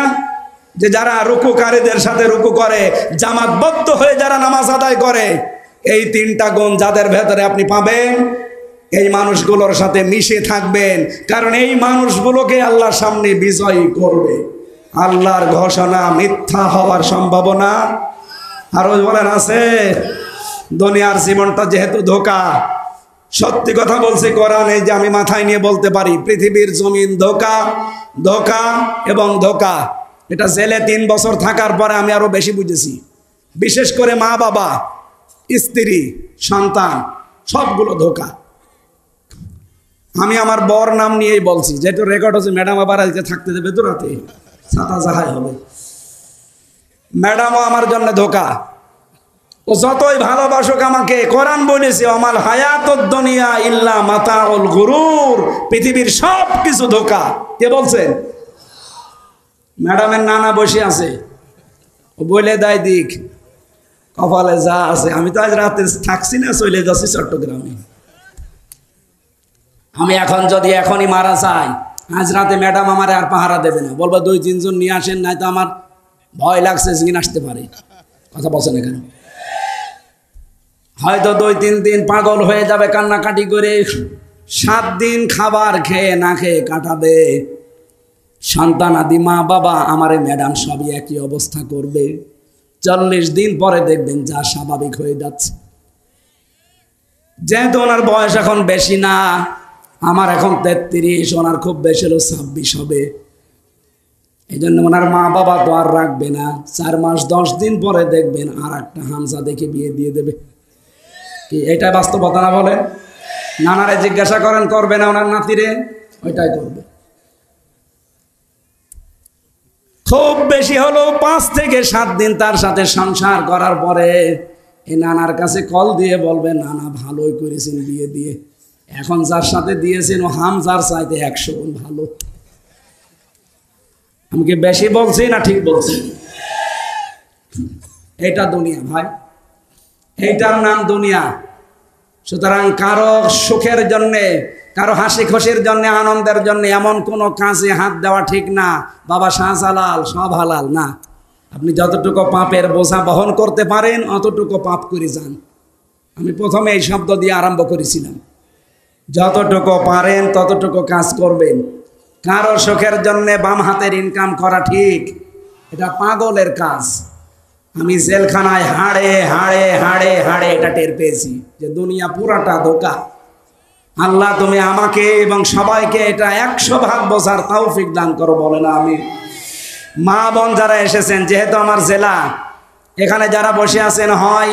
যে যারা রুকুকারীদের সাথে রুকু করে, জামাতবদ্ধ হয়ে যারা নামাজ আদায় করে, এই ৩টা গুণ যাদের ভেতরে আপনি পাবেন, এই মানুষগুলোর সাথে মিশে থাকবেন, কারণ এই মানুষগুলোকে আল্লাহর সামনে বিজয়ী করবে। আল্লাহর ঘোষণা মিথ্যা হওয়ার সম্ভাবনা আরো বলেন আছে। দুনিয়ার জীবনটা যেহেতু ধোঁকা, সত্যি কথা বলছি, কোরআনে যে আমি মাথায় নিয়ে বলতে পারি, পৃথিবীর জমিন ধোঁকা, ধোঁকা এবং ধোঁকা। এটা জেলে ৩ বছর থাকার পরে আমি আরো বেশি বুঝেছি। বিশেষ করে মা বাবা, স্ত্রী, সন্তান, সবগুলো ধোঁকা। আমি আমার বর নাম নিয়েই বলছি, যেটা রেকর্ড হচ্ছে। ম্যাডাম আবার আজকে থাকতে দেবে তো রাতে, ছাতা জাহাই হবে। ম্যাডামও আমার জন্য ধোঁকা। ও যতই ভালোবাসুক আমাকে, কোরআন বলেছে আমাল হায়াতুদ দুনিয়া ইল্লা মাতাউল গুরুর, পৃথিবীর সব কিছু ধোঁকা। কে বলছেন? ম্যাডামের নানা বসে আছে, ও বলে দেয় দিক কপালে যা আছে। আমি তো আজ রাতে থাকছি না, চলে যাচ্ছি চট্টগ্রামে। আমি এখন যদি এখনই মারা যাই, আজ রাতে ম্যাডাম আমার আর পাহারা দেবে না, বলবো ২-৩ জন নিয়ে আসেন, নাই তো আমার ভয় লাগছে, জিন আসতে পারে। কথা বলছেন এখানে? হয়তো ২-৩ দিন পাগল হয়ে যাবে, কান্নাকাটি করে ৭ দিন খাবার খেয়ে না খেয়ে কাটাবে। সন্তান আদি মা বাবা আমারে ম্যাডাম সবই একই অবস্থা করবে। ৪০ দিন পরে দেখবেন যা স্বাভাবিক হয়ে যাচ্ছে। যেহেতু ওনার বয়স এখন বেশি না, আমার এখন ৩৩, ওনার খুব বেশি হলো ২৬ হবে। এই জন্য ওনার মা বাবা তো আর রাখবে না, ৪ মাস ১০ দিন পরে দেখবেন আর একটা হামজা দেখে বিয়ে দিয়ে দেবে। কি এটা বাস্তবতা না? বলেন। নানারে জিজ্ঞাসা করেন, করবে না ওনার নাতিরে? ওইটাই করবে। খুব বেশি হলো ৫ থেকে ৭ দিন তার সাথে সংসার করার পরে এই নানার কাছে কল দিয়ে বলবে, নানা ভালোই করেছেন বিয়ে দিয়ে, এখন যার সাথে দিয়েছেন ও হামজার চাইতে ১০০ গুণ ভালো। আমি কি বেশি বলছি না ঠিক বলছি? এটা দুনিয়া ভাই, এইটার নাম দুনিয়া। সুতরাং কারো সুখের জন্যে, কারো হাসি খুশির জন্য, আনন্দের জন্য এমন কোনো কাজে হাত দেওয়া ঠিক না। বাবা শাহজালাল সব হালাল না। আপনি যতটুকু পাপের বোঝা বহন করতে পারেন অতটুকু পাপ করে যান। আমি প্রথমে এই শব্দ দিয়ে আরম্ভ করেছিলাম, যতটুকু পারেন ততটুকু কাজ করবেন। কারো সুখের জন্যে বাম হাতের ইনকাম করা ঠিক, এটা পাগলের কাজ। আমি জেলখানায় হাড়ে হাড়ে হাড়ে হাড়ে এটা টের পেয়েছি যে দুনিয়া পুরাটা ধোঁকা। আল্লাহ তুমি আমাকে এবং সবাইকে এটা 100 ভাগ বোঝার তৌফিক দান করো, বলেন আমিন। মা বোন যারা এসেছেন, যেহেতু আমার জেলা, এখানে যারা বসে আছেন হয়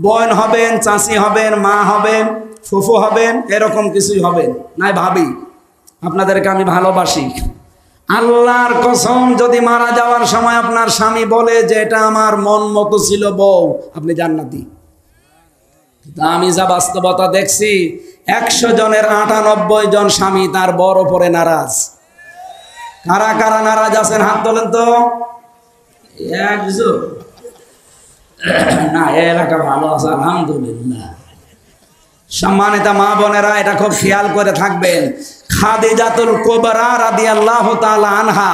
বোন হবেন, চাচি হবেন, মা হবেন, ফুফু হবেন, এরকম কিছুই হবেন, নাই ভাবি, আপনাদেরকে আমি ভালোবাসি। আল্লাহর কসম, যদি মারা যাওয়ার সময় আপনার স্বামী বলে যে এটা আমার মন মতো ছিল বউ, আপনি জান্নাতি। আমি যা বাস্তবতা দেখছি, 100 জনের 98 জন স্বামী তার বর ওপরে নারাজ। কারা কারা নারাজ আছেন হাত তোলেন তো। না, এলাকা ভালো আছে আলহামদুলিল্লাহ। সম্মানিত মা বোনেরা, এটা খুব খেয়াল করে থাকবেন। খাদিজাতুল কুবরা রাদিয়াল্লাহু তাআলা আনহা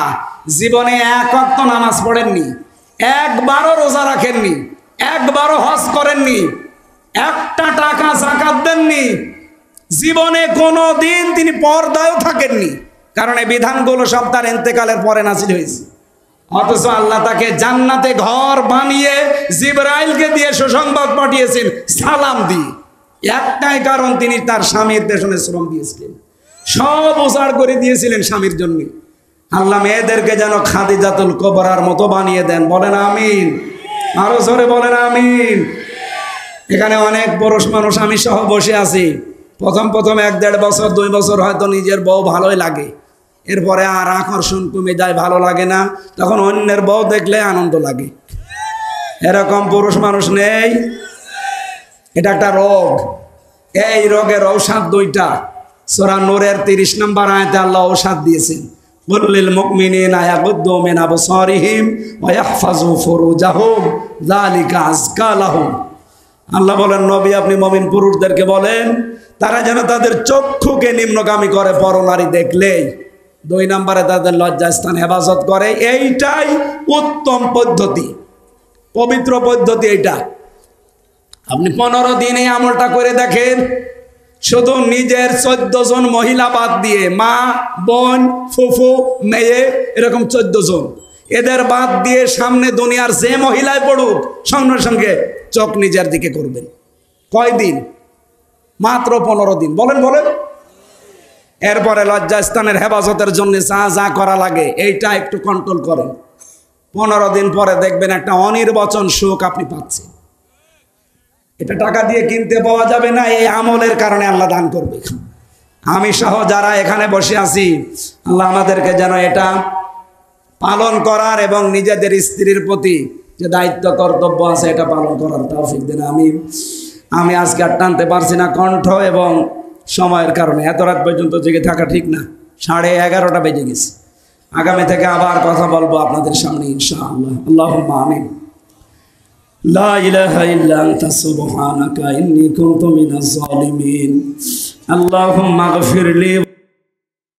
জীবনে 1 ওয়াক্ত নামাজ পড়েননি, একবারও রোজা রাখেননি, একবারও হজ করেননি, 1টা টাকা যাকাত দেননি, জীবনে কোনো দিন তিনি পর্দায়ও থাকেননি, কারণ এই বিধানগুলো সব তার ইন্তেকালের পরে নাযিল হয়েছে। অথচ আল্লাহ তাকে জান্নাতে ঘর বানিয়ে জিবরাইলকে দিয়ে সুসংবাদ পাঠিয়েছেন সালাম দিয়ে। একটাই কারণ, তিনি তার স্বামীর পেছনে শ্রম দিয়েছিলেন, সব উজাড় করে দিয়েছিলেন স্বামীর জন্য। আল্লাহ মেয়েদেরকে যেন খাদিজাতুল কুবরার মতো বানিয়ে দেন, বলেন আমিন। আরো জোরে বলেন আমিন। এখানে অনেক পুরুষ মানুষ আমি সহ বসে আছি, প্রথম 1-1.5 বছর 2 বছর হয়তো নিজের বউ ভালোই লাগে, এরপরে আর আকর্ষণ কমে যায়, ভালো লাগে না, তখন অন্যের বউ দেখলে আনন্দ লাগে। এরকম পুরুষ মানুষ নেই? এটা একটা রোগ। এই রোগের ঔষধ 2টা। সূরা নূরের 30 নম্বর আয়াতে আল্লাহ ঔষধ দিয়েছেন, কুল্লিল মুমিনিনা ইয়াগুদ্দু মিন আবসারিহিম ওয়া ইয়াহফাজু ফুরুজাহুম যালিকা আযকা লাহুম। আল্লাহ বলেন, নবী আপনি মুমিন পুরুষদেরকে বলেন তারা যেন তাদের চক্ষুকে নিম্নগামী করে পরনারী দেখলেই। 2 নম্বরে তাদের লজ্জাস্থান হেফাজত করে। এইটাই উত্তম পদ্ধতি, পবিত্র পদ্ধতি এইটা। আপনি 15 দিনে আমলটা করে দেখেন, শুধু নিজের 14 জন মহিলা বাদ দিয়ে, মা, বোন, ফুফু, মেয়ে, এরকম 14 জন, এদের বাদ দিয়ে সামনে দুনিয়ার যে মহিলায় পড়ুক, সঙ্গে সঙ্গে চোখ নিজের দিকে করবেন। কয়দিন? মাত্র 15 দিন। বলেন বলেন। এরপরে লজ্জাস্থানের হেফাজতের জন্য যা যা করা লাগে এইটা একটু কন্ট্রোল করেন। 15 দিন পরে দেখবেন একটা অনির্বচন সুখ আপনি পাচ্ছেন। এটা টাকা দিয়ে কিনতে পাওয়া যাবে না, এই আমলের কারণে আল্লাহ দান করবে। আমি সহ যারা এখানে বসে আছি, আল্লাহ আমাদেরকে যেন এটা পালন করার এবং নিজেদের স্ত্রীর প্রতি যে দায়িত্ব কর্তব্য আছে এটা পালন করার তৌফিক দেন। আমি আজকে আর টানতে পারছি না কণ্ঠ এবং সময়ের কারণে। এত রাত পর্যন্ত জেগে থাকা ঠিক না, 11:30 বেজে গেছে। আগামী থেকে আবার কথা বলবো আপনাদের সামনে ইনশাআল্লাহ। আল্লাহুম্মা আমিন। লা ইলাহা ইল্লা আনতা সুবহানাকা ইন্নী কুনতু মিনাজ জালিমিন। আল্লাহুম্মা গফিরলি।